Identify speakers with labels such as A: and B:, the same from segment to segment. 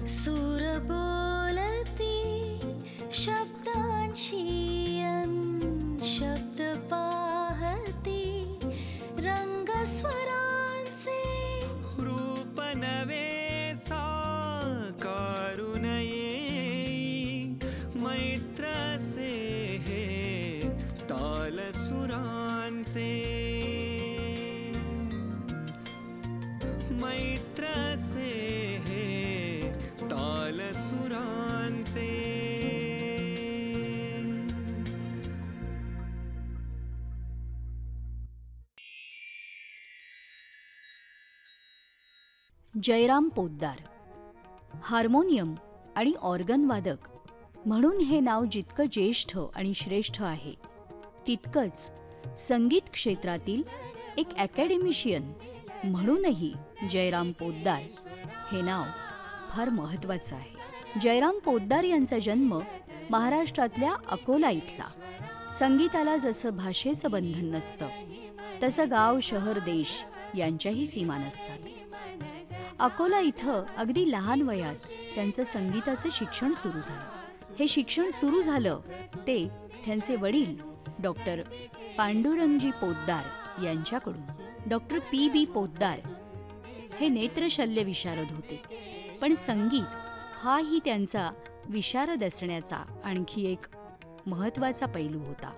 A: सूर बोलती शब्दांशी शब्द पाहती रंग स्वरांचे
B: रूप नवे साकारू नये मैत्र से हे ताल सुरांचे मैत्र से हे ताल सुरांचे.
C: जयराम पोद्दार हार्मोनियम आणि ऑर्गन वादक म्हणून हे नाव जितकं ज्येष्ठ आणि श्रेष्ठ आहे तितकंच संगीत क्षेत्रातील एक अकॅडेमिशियन म्हणूनही जयराम पोद्दार हे नाव फार महत्त्वाचं आहे. जयराम पोद्दार यांचा जन्म महाराष्ट्रातल्या अकोला इथला. संगीताला जसं भाषेचं बंधन नसतं तसं गाव शहर देश यांच्याही सीमा नसतात. अकोला इथं अगदी लहान वयात त्यांचं संगीताचं शिक्षण सुरू झालं. हे शिक्षण सुरू झालं ते त्यांचे वडील डॉक्टर पांडुरंगजी पोद्दार यांच्याकडून. Doctor P.B. पोद्दार हे नेत्रशल्य विशारद होते, पण संगीत हाही त्यांचा विशारद असण्याचा आणखी एक महत्त्वाचा पैलू होता.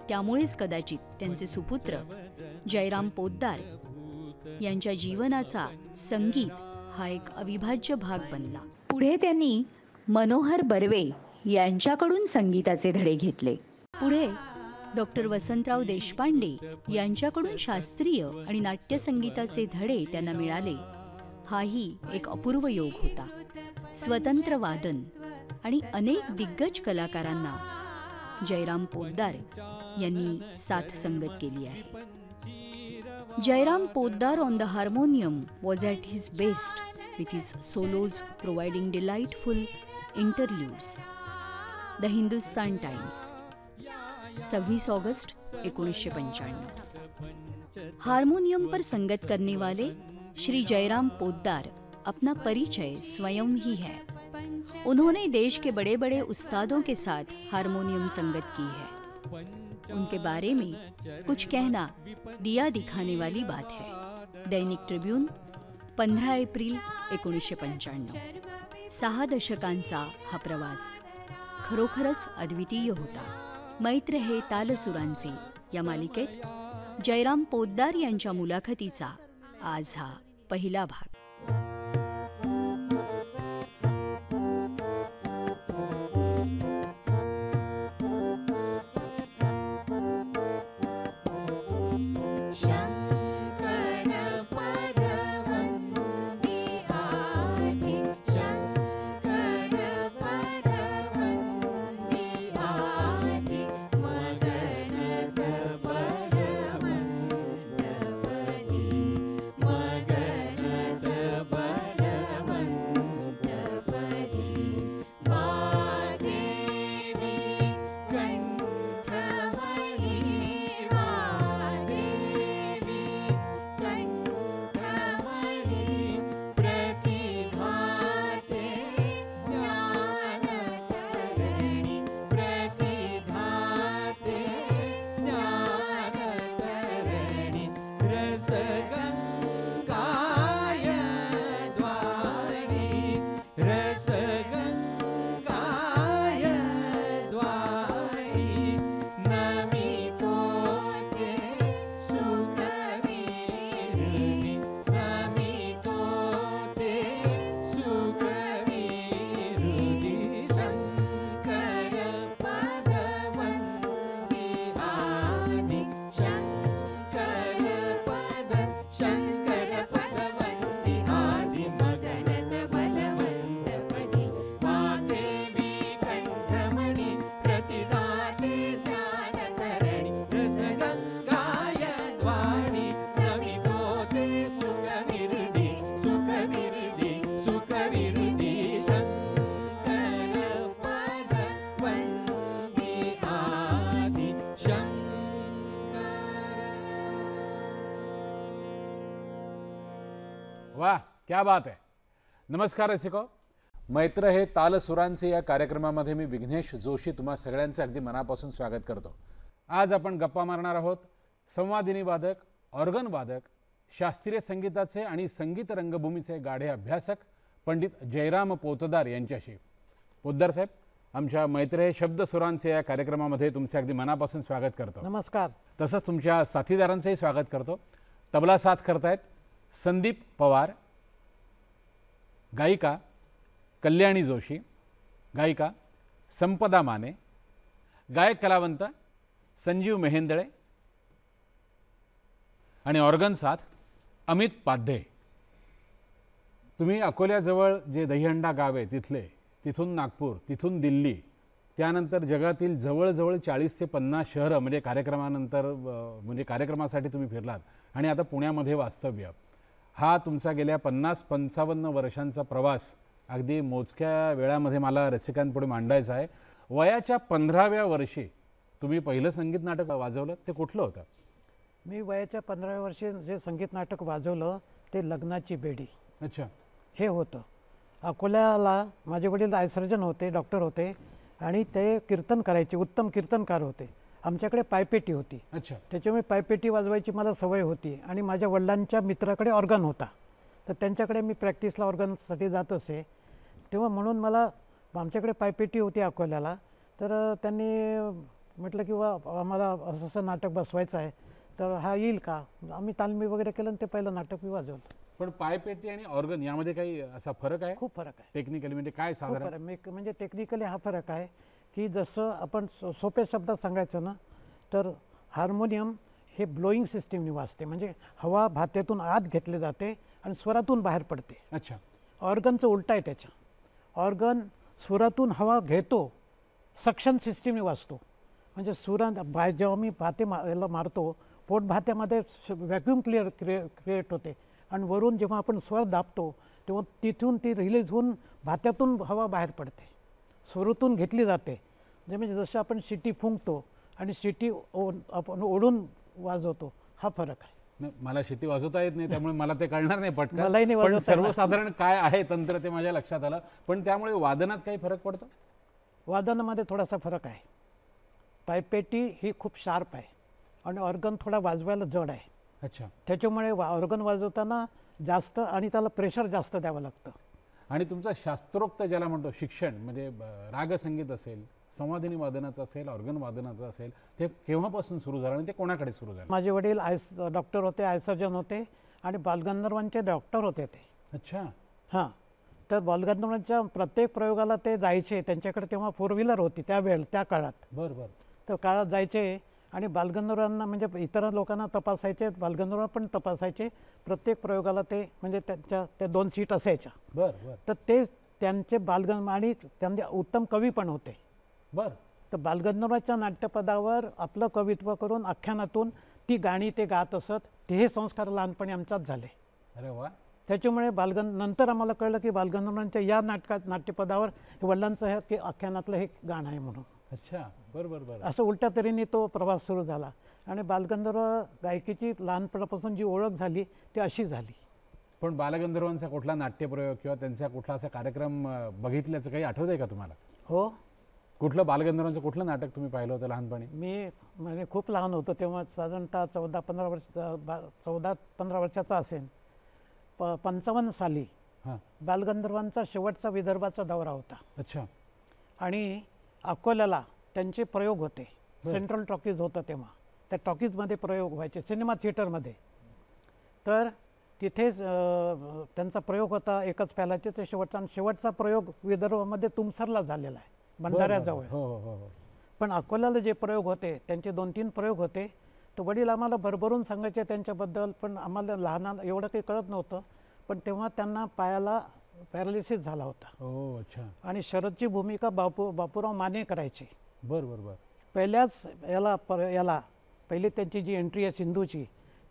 C: त्यामुळेच कदाचित त्यांचे सुपुत्र जयराम पोद्दार यांच्या जीवनाचा संगीत हा एक अविभाज्य भाग बनला.
D: पुढे त्यांनी मनोहर बर्वे यांच्याकडून संगीताचे धडे घेतले.
C: पुढे डॉक्टर वसंतराव देशपांडे यांच्याकडून शास्त्रीय आणि नाट्यसंगीताचे धडे त्यांना मिळाले. हाही एक अपूर्व योग होता. स्वतंत्र वादन आणि अनेक दिग्गज कलाकारांना जयराम पोद्दार यांनी साथ संगत केली आहे. Jairam Poddar on the harmonium was at his best with his solos providing delightful interludes. The Hindustan Times 26 अगस्त 1995. हारमोनियम पर संगत करने वाले श्री जयराम पोद्दार अपना परिचय स्वयं ही है. उन्होंने देश के बड़े बड़े उस्तादों के साथ हारमोनियम संगत की है. उनके बारे में कुछ कहना दिया दिखाने वाली बात है. दैनिक ट्रिब्यून 15 एप्रिल 1995. 6 दशकांचा हा प्रवास खरोखरच अद्वितीय होता. मैत्र हे तालसुरांचे या मालिकेत जयराम पोद्दार यांच्या मुलाखतीचा आज हा पहिला भाग.
E: क्या बात आहे. नमस्कार रसिको. मैत्र हे तालसुरांचे या कार्यक्रमामध्ये मी विघ्नेश जोशी तुम्हा सगळ्यांचे अगदी मनापासून स्वागत करतो. आज आपण गप्पा मारणार आहोत संवादिनी वादक, ऑर्गन वादक, शास्त्रीय संगीताचे आणि संगीत रंगभूमीचे गाढे अभ्यासक पंडित जयराम पोतदार यांच्याशी. पोतदार साहेब, आमच्या मैत्र हे शब्दसुरांचे या कार्यक्रमामध्ये तुमचे अगदी मनापासून स्वागत करतो.
F: नमस्कार.
E: तसंच तुमच्या साथीदारांचंही स्वागत करतो. तबला साथ करतायत संदीप पवार, गायिका कल्याणी जोशी, गायिका संपदा माने, गायक कलावंत संजीव मेहेंदळे आणि ऑर्गन साथ अमित पाध्ये. तुम्ही अकोल्याजवळ जे दहीहंडा गाव आहे तिथून नागपूर, तिथून दिल्ली, त्यानंतर जगातील जवळजवळ 40 ते 50 शहरं म्हणजे कार्यक्रमासाठी तुम्ही फिरलात आणि आता पुण्यामध्ये वास्तव्य. हा तुमचा गेल्या 50-55 वर्षांचा प्रवास अगदी मोजक्या वेळामध्ये मला रसिकांपुढे मांडायचा आहे. वयाच्या 15व्या वर्षी तुम्ही पहिलं संगीत नाटक वाजवलं, ते कुठलं होतं?
F: मी वयाच्या 15व्या वर्षी जे संगीत नाटक वाजवलं ते लग्नाची बेडी.
E: अच्छा.
F: हे होतं. अकोल्याला माझे वडील आयसर्जन होते, डॉक्टर होते आणि ते कीर्तन करायचे, उत्तम कीर्तनकार होते. आमच्याकडे पायपेटी होती.
E: अच्छा.
F: त्याच्यामुळे पायपेटी वाजवायची मला सवय होती आणि माझ्या वडिलांच्या मित्राकडे ऑर्गन होता, तर त्यांच्याकडे मी प्रॅक्टिसला ऑर्गनसाठी जात असे. तेव्हा म्हणून मला आमच्याकडे पायपेटी होती अकोल्याला, तर त्यांनी म्हटलं की आम्हाला असं असं नाटक बसवायचं आहे, तर हा येईल का? आम्ही तालमी वगैरे केलं आणि ते पहिलं नाटक मी वाजवलं.
E: पण पायपेटी आणि ऑर्गन यामध्ये काही असा फरक आहे?
F: खूप फरक आहे.
E: टेक्निकली म्हणजे काय
F: खूप
E: साधारण?
F: फरक म्हणजे टेक्निकली हा फरक आहे की जसं आपण सोप्या शब्दात सांगायचं ना, तर हार्मोनियम हे ब्लोईंग सिस्टीमने वाजते, म्हणजे हवा भात्यातून आत घेतली जाते आणि स्वरातून बाहेर पडते.
E: अच्छा.
F: ऑर्गनचं उलट आहे त्याच्या. ऑर्गन स्वरातून हवा घेतो, सक्शन सिस्टीमने वाजतो. म्हणजे जेव्हा मी याला मारतो, पोट भात्यामध्ये व्हॅक्यूम क्रिएट होते आणि वरून जेव्हा आपण स्वर दाबतो तेव्हा तिथून ती रिलीज होऊन भात्यातून हवा बाहेर पडते, स्वरातून घेतली जाते. म्हणजे जसं आपण शिटी फुंकतो आणि शिटी आपण ओढून वाजवतो, हा फरक आहे.
E: मला शिटी वाजवता येत नाही, त्यामुळे मला ते कळणार नाही पटकन.
F: मलाही नाही
E: पण
F: वाजवता येणार.
E: सर्वसाधारण काय आहे तंत्र ते माझ्या लक्षात आलं. पण त्यामुळे वादनात काही फरक पडतो?
F: वादनामध्ये थोडासा फरक आहे. पायपेटी ही खूप शार्प आहे आणि ऑर्गन थोडा वाजवायला जड आहे.
E: अच्छा.
F: त्याच्यामुळे ऑर्गन वाजवताना जास्त आणि त्याला प्रेशर जास्त द्यावं लागतं.
E: आणि तुमचा शास्त्रोक्त ज्याला म्हणतो शिक्षण, म्हणजे रागसंगीत असेल, संवादिनी वादनाचं असेल, ऑर्गन वादनाचं असेल, ते केव्हापासून सुरू झालं आणि ते कोणाकडे सुरू झालं?
F: माझे वडील डॉक्टर होते, आयसर्जन होते आणि बालगंधर्वांचे डॉक्टर होते ते.
E: अच्छा.
F: हां. तर बालगंधर्वांच्या प्रत्येक प्रयोगाला ते जायचे. त्यांच्याकडे तेव्हा 4 व्हीलर होती त्या काळात.
E: बरं बरं.
F: तर काळात जायचे आणि बालगंधर्वांना म्हणजे इतर लोकांना तपासायचे, बालगंधर्व पण तपासायचे. प्रत्येक प्रयोगाला ते म्हणजे त्या 2 सीट असायच्या.
E: बरं बरं.
F: तर ते त्यांचे आणि त्यांचे उत्तम कवी पण होते.
E: बरं.
F: तर बालगंधर्वाच्या नाट्यपदावर आपलं कवित्व करून आख्यानातून ती गाणी ते गात असत. ते हे संस्कार लहानपणी आमच्यात झाले.
E: अरे वा.
F: त्याच्यामुळे नंतर आम्हाला कळलं की बालगंधर्वांच्या या नाट्यपदावर वडिलांचं हे की आख्यानातलं हे गाणं आहे म्हणून.
E: अच्छा. बरं बरं बरं.
F: असं उलट्या तऱ्हेने तो प्रवास सुरू झाला आणि बालगंधर्व गायकीची लहानपणापासून जी ओळख झाली ती अशी झाली.
E: पण बालगंधर्वांचा कुठला नाट्यप्रयोग किंवा त्यांचा कुठला असा कार्यक्रम बघितल्याचं काही आठवत आहे का तुम्हाला?
F: हो.
E: कुठलं बालगंधर्वांचं कुठलं नाटक तुम्ही पाहिलं होतं लहानपणी?
F: मी म्हणजे खूप लहान होतो तेव्हा, साधारणतः 14-15 वर्षाचा असेल. 55 साली
E: हां.
F: बालगंधर्वांचा शेवटचा विदर्भाचा दौरा होता.
E: अच्छा.
F: आणि अकोल्याला त्यांचे प्रयोग होते. सेंट्रल टॉकीज होतं तेव्हा. त्या टॉकीजमध्ये प्रयोग व्हायचे, सिनेमा थिएटरमध्ये. तर तिथेच त्यांचा प्रयोग होता एकच प्यालाचे ते शेवटचा प्रयोग विदर्भामध्ये तुमसरला झालेला आहे, भंडाऱ्याजवळ.
E: हो हो हो.
F: पण अकोल्याला जे प्रयोग होते त्यांचे 2-3 प्रयोग होते. तर वडील आम्हाला भरभरून सांगायचे त्यांच्याबद्दल, पण आम्हाला लहान एवढं काही कळत नव्हतं. पण तेव्हा त्यांना पायाला पॅरालिसिस झाला होता.
E: हो. अच्छा.
F: आणि शरदची भूमिका बापूराव माने करायचे.
E: बरं बरं बरं.
F: पहिल्याच याला पहिली त्यांची जी एंट्री आहे सिंधूची,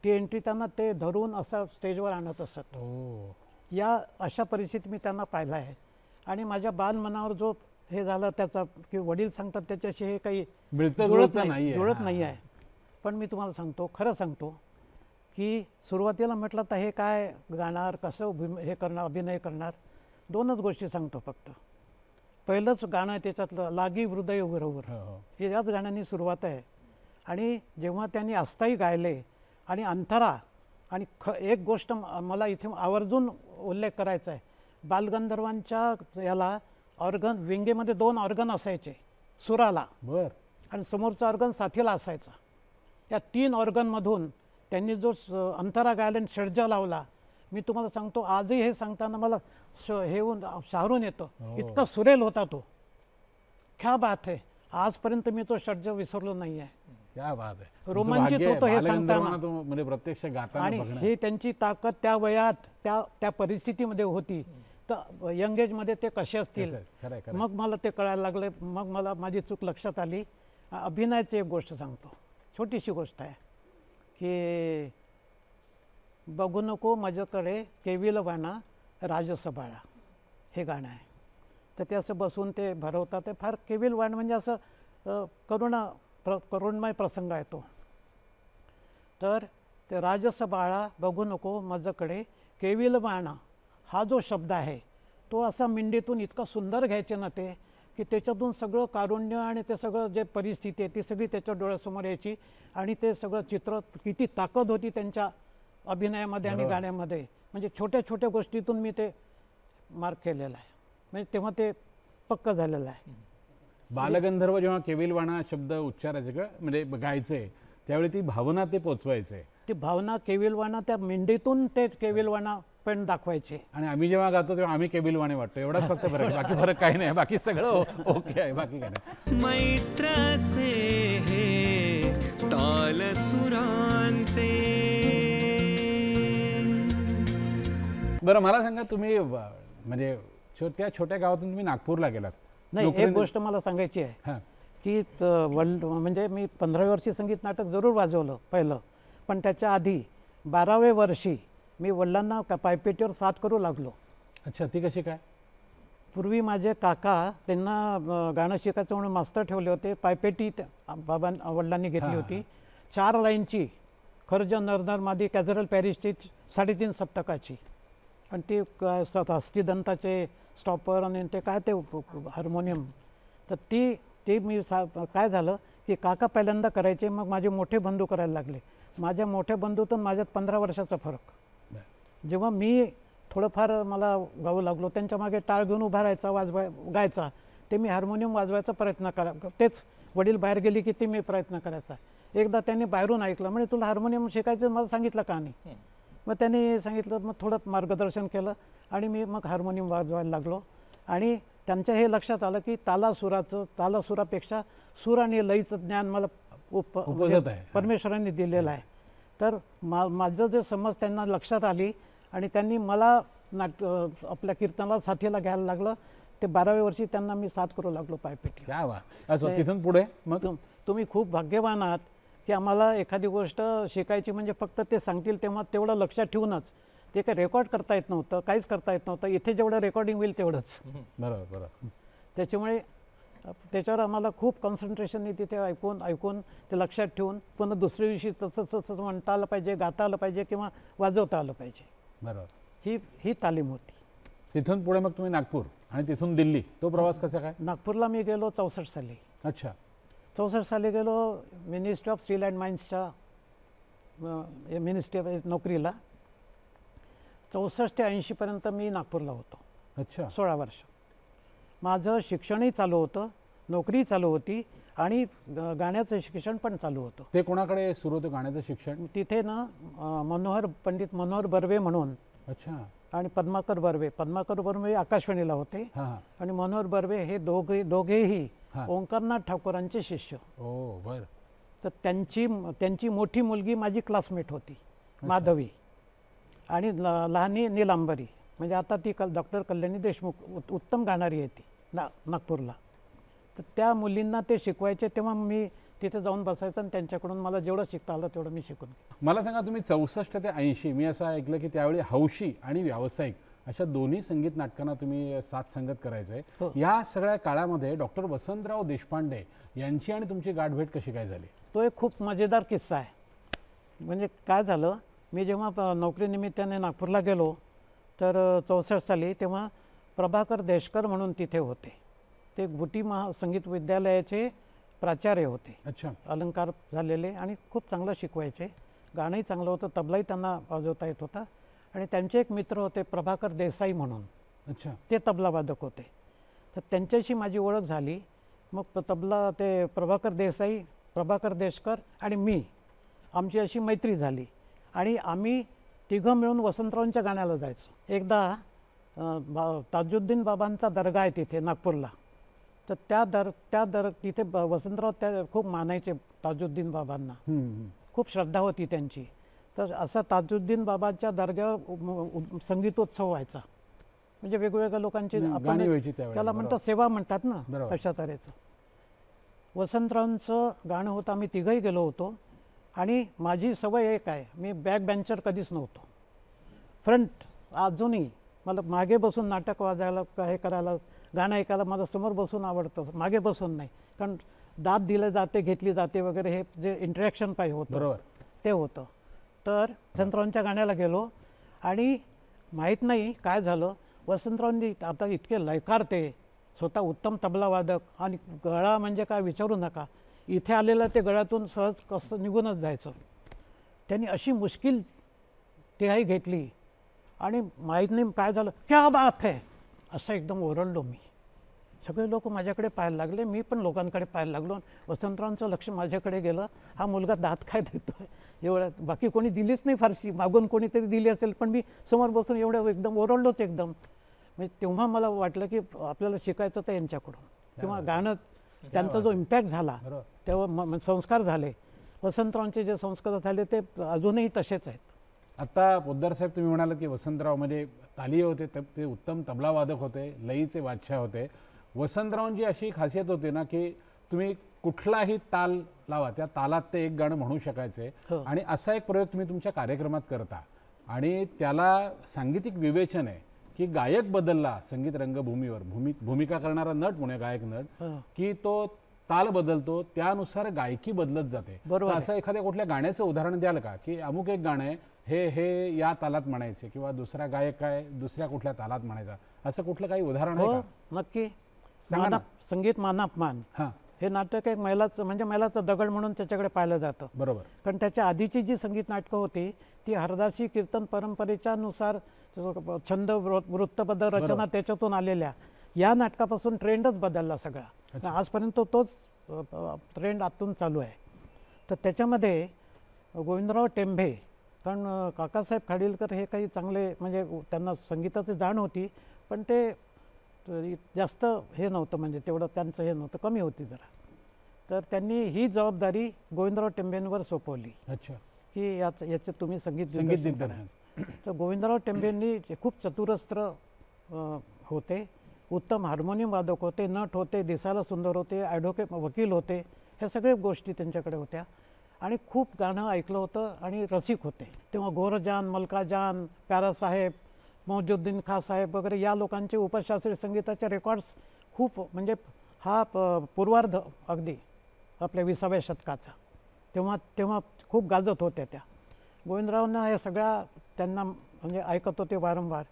F: ती एंट्री त्यांना ते धरून असं स्टेजवर आणत असत.
E: हो.
F: या अशा परिस्थितीत मी त्यांना पाहिलं आहे. आणि माझ्या बालमनावर जो हे झालं त्याचा की वडील सांगतात त्याच्याशी हे काही जुळत नाही आहे. पण मी तुम्हाला सांगतो, खरं सांगतो की सुरुवातीला म्हटलं तर हे काय गाणार, कसं हे करणार, अभिनय करणार. 2च गोष्टी सांगतो फक्त. पहिलंच गाणं आहे त्याच्यातलं लागी हृदय बरोबर, हे याच गाण्याने सुरुवात आहे. आणि जेव्हा त्यांनी अस्थायी गायले आणि अंतरा, आणि एक गोष्ट मला इथे आवर्जून उल्लेख करायचा आहे, बालगंधर्वांच्या याला ऑर्गन, विंगेमध्ये 2 ऑर्गन असायचे सुराला,
E: बर,
F: आणि समोरचा ऑर्गन साथीला असायचा. या 3 ऑर्गनमधून त्यांनी जो अंतरा गायला आणि षड्ज लावला, मी तुम्हाला सांगतो आजही हे सांगताना मला हे होऊन शहरून येतो, इतका सुरेल होता तो. क्या बात आहे, आजपर्यंत मी तो षड्ज विसरलो नाही आहे.
E: क्या बात आहे,
F: रोमांचित होतो हे सांगताना.
E: म्हणजे प्रत्यक्ष गाताना
F: आणि
E: बघणं.
F: हे त्यांची ताकद त्या वयात त्या परिस्थितीमध्ये होती, तर यंग एजमध्ये ते कसे असतील.
E: खरंय, खरंय.
F: मग मला ते कळायला लागले, मग मला माझी चूक लक्षात आली. अभिनयाची एक गोष्ट सांगतो, छोटीशी गोष्ट आहे, की बघू नको माझ्याकडे केविलवाणा राजसबाळा, हे गाणं आहे. तर ते असं बसून ते भरवतात, ते फार केविलवाण म्हणजे असं करुणमय प्रसंग आहे तो. तर ते राजसबाळा बघू नको माझ्याकडे केविलवाणा, हा जो शब्द आहे तो असा मिंडीतून इतका सुंदर घ्यायचे ना ते, की त्याच्यातून सगळं कारुण्य आणि ते सगळं जे परिस्थिती आहे ती सगळी त्याच्या डोळ्यासमोर यायची. आणि ते सगळं चित्र, किती ताकद होती त्यांच्या अभिनयामध्ये आणि गाण्यामध्ये. म्हणजे छोट्या छोट्या गोष्टीतून मी ते मार्क केलेलं आहे, म्हणजे तेव्हा ते पक्क झालेलं आहे.
E: बालगंधर्व जेव्हा केविलवाणा शब्द उच्चारायचे का, म्हणजे गायचे, त्यावेळी ती भावना ते पोचवायचे.
F: ती भावना केविलवाणा त्या मेंढीतून ते केविलवाणा पण दाखवायचे.
E: आणि आम्ही जेव्हा गातो तेव्हा आम्ही केबिलवाणे वाटतो, एवढाच फक्त फरक, बाकी फरक काही नाही, बाकी सगळं ओके आहे, बाकी काही नाही.
B: मैत्र से हे ताल सुरांचे.
E: बरं, मला सांगा, तुम्ही म्हणजे त्या छोट्या गावातून तुम्ही नागपूरला गेलात.
F: नाही, एक गोष्ट मला सांगायची आहे,
E: हां,
F: की म्हणजे मी 15व्या वर्षी संगीत नाटक जरूर वाजवलं पहिलं, पण त्याच्या आधी 12व्या वर्षी मी वडिलांना पायपेटीवर साथ करू लागलो.
E: अच्छा, ती कशी काय?
F: पूर्वी माझे काका, त्यांना गाणं शिकायचं म्हणून मास्तर ठेवले होते. पायपेटी वडिलांनी घेतली होती, 4 लाईनची, खर्ज नरनर मादी कॅझरल पॅरिसची 3.5 सप्तकाची. आणि ती हस्तिदंताचे स्टॉपर आणि ते काय ते हार्मोनियम. तर ती मी काय झालं की काका पहिल्यांदा करायचे, मग माझे मोठे बंधू करायला लागले. माझ्या मोठ्या बंधूतून माझ्यात 15 वर्षाचा फरक. जेव्हा मी थोडंफार मला गाऊ लागलो, त्यांच्या मागे टाळ घेऊन उभा राहायचा, गायचा, ते मी हार्मोनियम वाजवायचा प्रयत्न तेच वडील बाहेर गेली की ते मी प्रयत्न करायचा. एकदा त्यांनी बाहेरून ऐकलं, म्हणजे तुला हार्मोनियम शिकायचं, मला सांगितलं का नाही. मग त्यांनी सांगितलं, मग थोडं मार्गदर्शन केलं आणि मी मग हार्मोनियम वाजवायला लागलो. आणि त्यांच्या हे लक्षात आलं की तालासुरापेक्षा सूर आणि लयचं ज्ञान मला परमेश्वरांनी दिलेलं आहे. तर माझं जे समज त्यांना लक्षात आली आणि त्यांनी मला आपल्या कीर्तनाला साथीला घ्यायला लागलं. ते 12व्या वर्षी त्यांना मी साथ करू लागलो पायपेटी.
E: क्या बात. असं तिथून पुढे मग
F: तुम्ही खूप भाग्यवान आहात की आम्हाला एखादी गोष्ट शिकायची म्हणजे फक्त ते सांगतील तेव्हा तेवढं लक्षात ठेवूनच, ते काही रेकॉर्ड करता येत नव्हतं, काहीच करता येत नव्हतं. इथे जेवढं रेकॉर्डिंग होईल तेवढंच.
E: बरोबर.
F: त्याच्यामुळे त्याच्यावर आम्हाला खूप कॉन्सन्ट्रेशन तिथे ऐकून ते लक्षात ठेवून पुन्हा दुसऱ्या दिवशी तसंच म्हणता आलं पाहिजे, गाता आलं पाहिजे किंवा वाजवता आलं पाहिजे.
E: बरोबर.
F: ही तालीम होती.
E: तिथून पुढे मग तुम्ही नागपूर आणि तिथून दिल्ली, तो प्रवास कसा काय?
F: नागपूरला मी गेलो 64 साली.
E: अच्छा.
F: 64 साली गेलो मिनिस्ट्री ऑफ स्टील अँड माइन्सच्या मिनिस्ट्री नोकरीला. 64 ते 80पर्यंत मी नागपूरला होतो.
E: अच्छा.
F: 16 वर्ष. माझं शिक्षणही चालू होतं, नोकरी चालू होती आणि गाण्याचं शिक्षण पण चालू होतं.
E: ते कोणाकडे सुरू होतं गाण्याचं शिक्षण?
F: तिथे ना पंडित मनोहर बर्वे म्हणून.
E: अच्छा.
F: आणि पद्माकर बर्वे आकाशवाणीला होते. आणि मनोहर बर्वे हे दोघेही ओंकारनाथ ठाकूरांचे शिष्य.
E: ओ बर.
F: तर त्यांची मोठी मुलगी माझी क्लासमेट होती, माधवी, आणि लहानी नीलांबरी. म्हणजे आता ती डॉक्टर कल्याणी देशमुख उत्तम गाणारी आहे ती नागपूरला. तर त्या मुलींना ते शिकवायचे, तेव्हा मी तिथे जाऊन बसायचं आणि त्यांच्याकडून मला जेवढं शिकता आलं तेवढं मी शिकून.
E: मला सांगा, तुम्ही 64 ते 80, मी असं ऐकलं की त्यावेळी हौशी आणि व्यावसायिक अशा दोन्ही संगीत नाटकांना तुम्ही साथ संगत करायचं आहे. या सगळ्या काळामध्ये डॉक्टर वसंतराव देशपांडे यांची आणि तुमची गाठभेट कशी काय झाली?
F: तो एक खूप मजेदार किस्सा आहे. म्हणजे काय झालं मी जेव्हा नोकरीनिमित्ताने नागपूरला गेलो तर 64 साली, तेव्हा प्रभाकर देशकर म्हणून तिथे होते. ते गुटी संगीत विद्यालयाचे प्राचार्य होते.
E: अच्छा.
F: अलंकार झालेले आणि खूप चांगलं शिकवायचे. गाणंही चांगलं होतं, तबलाही त्यांना वाजवता येत होता. आणि त्यांचे एक मित्र होते प्रभाकर देसाई म्हणून.
E: अच्छा.
F: ते तबलावादक होते. तर त्यांच्याशी माझी ओळख झाली. मग तबला ते प्रभाकर देसाई, प्रभाकर देशकर आणि मी, आमची अशी मैत्री झाली. आणि आम्ही तिघं मिळून वसंतरावांच्या गाण्याला जायचो. एकदा ताजुद्दीन बाबांचा दर्गा आहे तिथे नागपूरला. तर तिथे वसंतराव त्या खूप मानायचे ताजुद्दीन बाबांना. खूप श्रद्धा होती त्यांची. तर असा ताजुद्दीन बाबांच्या दर्ग्यावर संगीतोत्सव व्हायचा. म्हणजे वेगवेगळ्या लोकांची आपण त्याला म्हणतो सेवा म्हणतात ना, तशा तऱ्हेचं. वसंतरावांचं गाणं होतं. आम्ही तिघंही गेलो होतो. आणि माझी सवय एक आहे, मी बॅक बेंचर कधीच नव्हतो. फ्रंट अजूनही मला मागे बसून नाटक वाजायला, हे करायला, गाणं ऐकायला माझं समोर बसून आवडतं, मागे बसून नाही. कारण दाद दिलं जाते, घेतली जाते वगैरे, हे जे इंटरॅक्शन पाहिजे होतं ते होतं. तर वसंतरावांच्या गाण्याला गेलो आणि माहीत नाही काय झालं, वसंतरावांनी आता इतके लयकारते, स्वतः उत्तम तबलावादक, आणि गळा म्हणजे काय विचारू नका. इथे आलेलं ते गळ्यातून सहज कसं निघूनच जायचं. त्यांनी अशी मुश्किल तिहाई घेतली आणि माहीत नाही काय झालं, क्या बात है असं एकदम ओरडलो मी. सगळे लोक माझ्याकडे पाहायला लागले, मी पण लोकांकडे पाहायला लागलो. वसंतरावांचं लक्ष माझ्याकडे गेलं, हा मुलगा दात काय देतोय एवढ्या. बाकी कोणी दिलीच नाही फारशी, मागून कोणीतरी दिली असेल, पण मी समोर बसून एवढं एकदम ओरडलोच एकदम. म्हणजे तेव्हा मला वाटलं की आपल्याला शिकायचं तर यांच्याकडून, किंवा गाणं त्यांचा जो इम्पॅक्ट झाला तेव्हा संस्कार झाले. वसंतरावांचे जे संस्कार झाले ते अजूनही तसेच आहेत.
E: आता पोद्दार साहेब, तुम्ही म्हणालात की वसंतराव म्हणजे तालीय होते, ते उत्तम तबलावादक होते, लयीचे बादशाह होते. वसंतरावांची अशी खासियत होती ना की तुम्ही कुठलाही ताल लावा, त्या तालात ते एक गाणं म्हणू शकायचे. आणि असा एक प्रयोग तुम्ही तुमच्या कार्यक्रमात करता आणि त्याला सांगीतिक विवेचन आहे की गायक बदलला संगीत रंगभूमीवर, भूमिका करणारा नट म्हणूया, गायक नट, की तो ताल बदलतो, त्यानुसार गायकी बदलत जाते. असं एखाद्या कुठल्या गाण्याचं उदाहरण द्याल का की अमुक एक गाणं आहे, हे या तालात म्हणायचे, किंवा दुसरा गायक काय दुसऱ्या कुठल्या तालात म्हणायचा, असं कुठलं काही उदाहरण आहे का?
F: नक्की. संगीत मानापमान हे नाटक एक मैलाचं दगड म्हणून त्याच्याकडे पाहिलं जातं.
E: बरोबर.
F: कारण त्याच्या आधीची जी संगीत नाटकं होती ती हरदासी कीर्तन परंपरेच्या नुसार छंद, वृत्तबद्ध रचना त्याच्यातून आलेल्या. या नाटकापासून ट्रेंडच बदलला सगळा. आजपर्यंत तोच ट्रेंड आतून चालू आहे. तर त्याच्यामध्ये गोविंदराव टेंभे, कारण काकासाहेब खाडीलकर हे काही चांगले, म्हणजे त्यांना संगीताची जाण होती, पण ते जास्त हे नव्हतं, म्हणजे तेवढं त्यांचं हे नव्हतं, कमी होती जरा. तर त्यांनी ही जबाबदारी गोविंदराव टेंभेंवर सोपवली.
E: अच्छा.
F: की याचे तुम्ही संगीत दिग्दर्शन. तर गोविंदराव टेंभेंनी खूप चतुरस्त्र होते, उत्तम हार्मोनियम वादक होते, नट होते, दिसायला सुंदर होते, ॲडव्होकेट वकील होते, ह्या सगळ्या गोष्टी त्यांच्याकडे होत्या. आणि खूप गाणं ऐकलं होतं आणि रसिक होते. तेव्हा गोरजान, मलकाजान, प्यारासाहेब, मौजुद्दीन खाँ साहेब वगैरे या लोकांचे उपशास्त्रीय संगीताचे रेकॉर्ड्स खूप, म्हणजे हा पूर्वार्ध अगदी आपल्या 20व्या शतकाचा, तेव्हा खूप गाजत होत्या त्या. गोविंदरावांना हे सगळ्या त्यांना म्हणजे ऐकत होते वारंवार.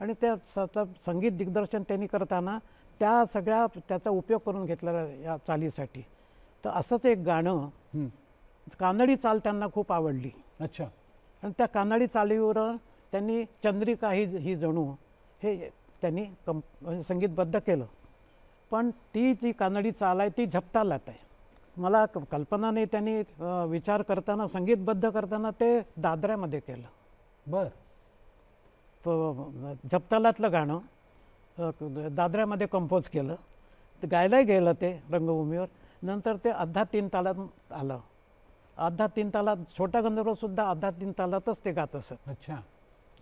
F: आणि त्या संगीत दिग्दर्शन त्यांनी करताना त्याचा उपयोग करून घेतलेला या चालीसाठी. तर असंच एक गाणं, कानडी चाल त्यांना खूप आवडली.
E: अच्छा.
F: आणि त्या कानडी चालीवर त्यांनी चंद्रिका ही जणू हे त्यांनी संगीतबद्ध केलं. पण ती जी कानडी चाल आहे ती झपतालात आहे. मला कल्पना नाही, त्यांनी विचार करताना, संगीतबद्ध करताना ते दादऱ्यामध्ये केलं.
E: बर.
F: झपतालातलं गाणं दादऱ्यामध्ये कंपोज केलं. ते गायलाही गेलं ते रंगभूमीवर. नंतर ते अर्धा 3 तालात आलं. अर्धा 3 तालात छोटा गंधर्वसुद्धा अर्धा 3 तालातच ते गात असत.
E: अच्छा.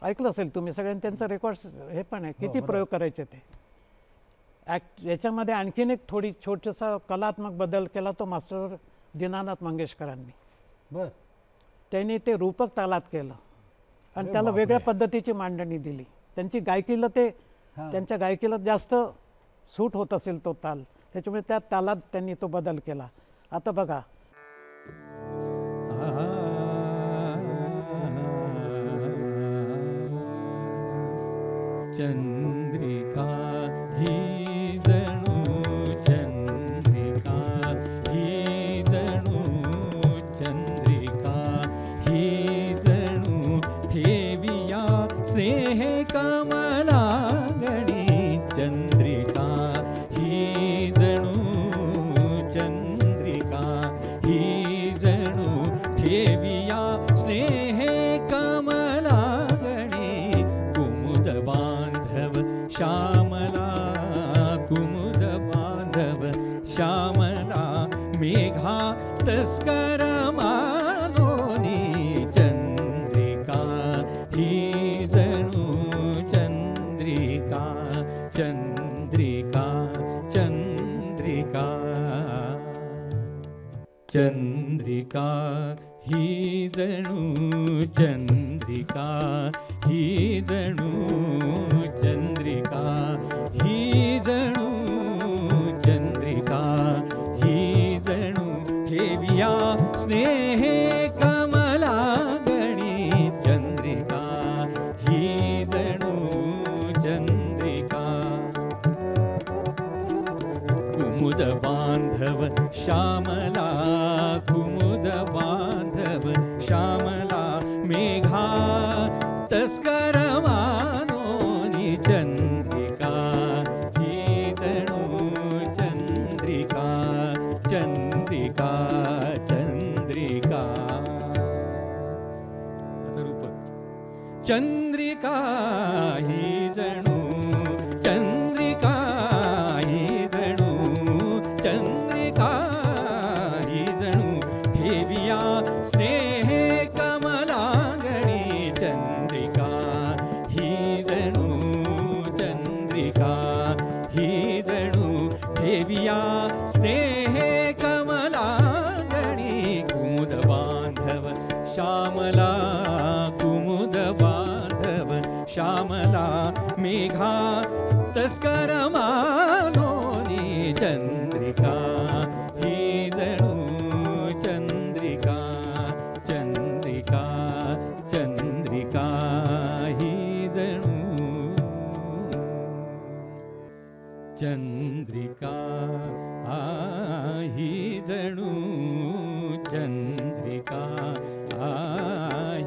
F: ऐकलं असेल तुम्ही सगळ्यांनी, त्यांचं रेकॉर्ड्स हे पण आहे, किती प्रयोग करायचे ते. याच्यामध्ये आणखीन एक छोटासा कलात्मक बदल केला तो मास्टर दीनानाथ मंगेशकरांनी.
E: बर.
F: त्यांनी ते रूपक तालात केलं आणि त्याला वेगळ्या पद्धतीची मांडणी दिली. त्यांची गायकीला त्यांच्या गायकीला जास्त सूट होत असेल तो ताल, त्याच्यामुळे त्या तालात त्यांनी तो बदल केला. आता बघा.
G: चंद्रिका ही जणू चंद्रिका ही जणू चंद्रिका ही जणू ठेविया स्नेह कमलांगणी चंद्रिका ही जणू चंद्रिका ही जणू ठेविया स्नेह कमलांगणी कुमुद बांधव श्यामला कुमुद बांधव श्यामला मेघा तस्कर मानोनी चंद्रिका ही जणू चंद्रिका चंद्रिका चंद्रिका चंद्रिका ही जणू चंद्रिका ही जणू चंद्रिका ही जणू चंद्रिका ही जणू ठेविया स्नेह कमलांगणी चंद्रिका ही जणू चंद्रिका कुमुद बांधव श्यामला कुमुद बांधव श्यामला मेघा तस्कर मानोनी चंद्रिका ही जणू चंद्रिका चंद्रिका चंद्रिका आता रूपक चंद्रिका ही जणू चंद्रिका ही जणू चंद्रिका ही जणू ठेविया स्नेह कमलांगणी चंद्रिका ही जणू चंद्रिका ही जणू ठेविया स्नेह कमलांगणी कुमुद बांधव श्यामला कुमुद बांधव श्यामला मेघा तस्कर मानोनी चंद्रिका ही जणू चंद्रिका चंद्रिका चंद्रिका ही जणू चंद्रिका ही जणू चंद्रिका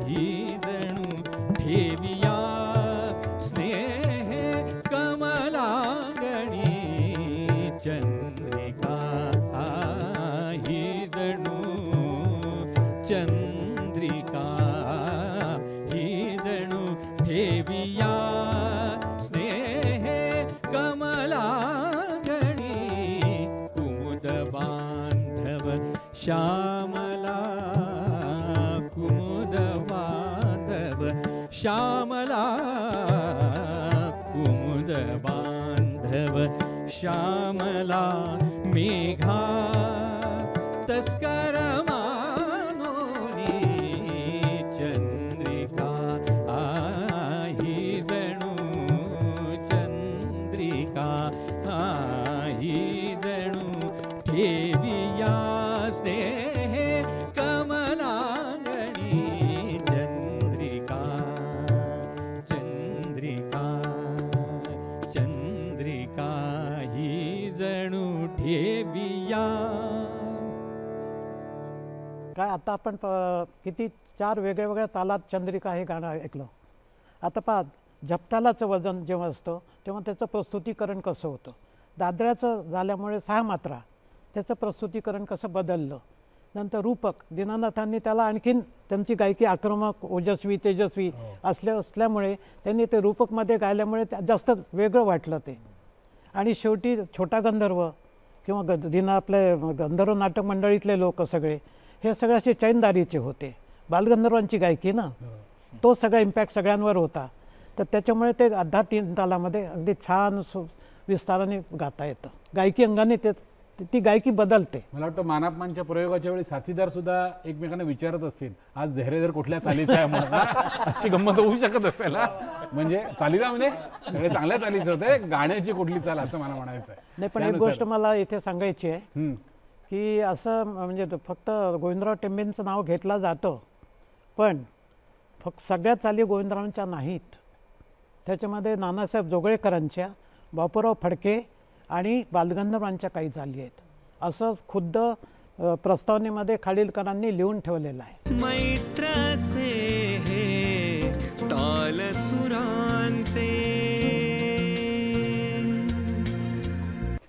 G: ही जणू ठेविया स्नेह कमलांगणी चंद्रिका ही जणू चंद्रिका ही जणू ठेविया स्नेह कमलांगणी कुमुद बांधव श्यामला कुमुद बांधव श्यामला कुमुद बांधव श्यामला मेघा तस्कर मानोनी चंद्रिका ही जणू चंद्रिका ही जणू ठेविया स्नेह कमलांगणी चंद्रिका चंद्रिका चंद्रिका ही जणू ठेविया.
F: काय आता आपण किती 4 वेगळ्या वेगळ्या तालात चंद्रिका हे गाणं ऐकलं. आता पहा जपतालाचं वजन जेव्हा असतं तेव्हा त्याचं प्रस्तुतीकरण कसं होतं. दादऱ्याचं झाल्यामुळे 6 मात्रा त्याचं प्रस्तुतीकरण कसं बदललं. नंतर रूपक दीनानाथांनी त्याला आणखीन त्यांची गायकी आक्रमक ओजस्वी तेजस्वी असल्यामुळे त्यांनी ते रूपकमध्ये गायल्यामुळे जास्त वेगळं वाटलं ते. आणि शेवटी छोटा गंधर्व किंवा दीना आपले गंधर्व नाटक मंडळीतले लोक सगळे हे सगळे असे चैनदारीचे होते. बालगंधर्वांची गायकी ना तो सगळा इम्पॅक्ट सगळ्यांवर होता. तर त्याच्यामुळे ते 2-3 तालामध्ये अगदी छान विस्ताराने गाता येतं. गायकी अंगाने ती गायकी बदलते.
E: मला वाटतं मानापमानच्या प्रयोगाच्या वेळी साथीदार सुद्धा एकमेकांना विचारत असतील आज धैर्यधर कुठल्या चालीचा आहे म्हणून. अशी गंमत होऊ शकत असेल. म्हणजे चालीचा म्हणजे सगळे चांगल्या चालीचे होते गाण्याची कुठली चाल असं मला म्हणायचं आहे.
F: नाही पण एक गोष्ट मला इथे सांगायची आहे की असं म्हणजे फक्त गोविंदराव टेंबेंचं नाव घेतलं जातं पण फक्त सगळ्या चाली गोविंदरावांच्या नाहीत. त्याच्यामध्ये नानासाहेब जोगळेकरांच्या, बापूराव फडके आणि बालगंधर्वांच्या काही चाली आहेत, असं खुद्द प्रस्तावनेमध्ये खाडीलकरांनी लिहून ठेवलेलं आहे.
B: मैत्राचे हे ताल सुरांचे.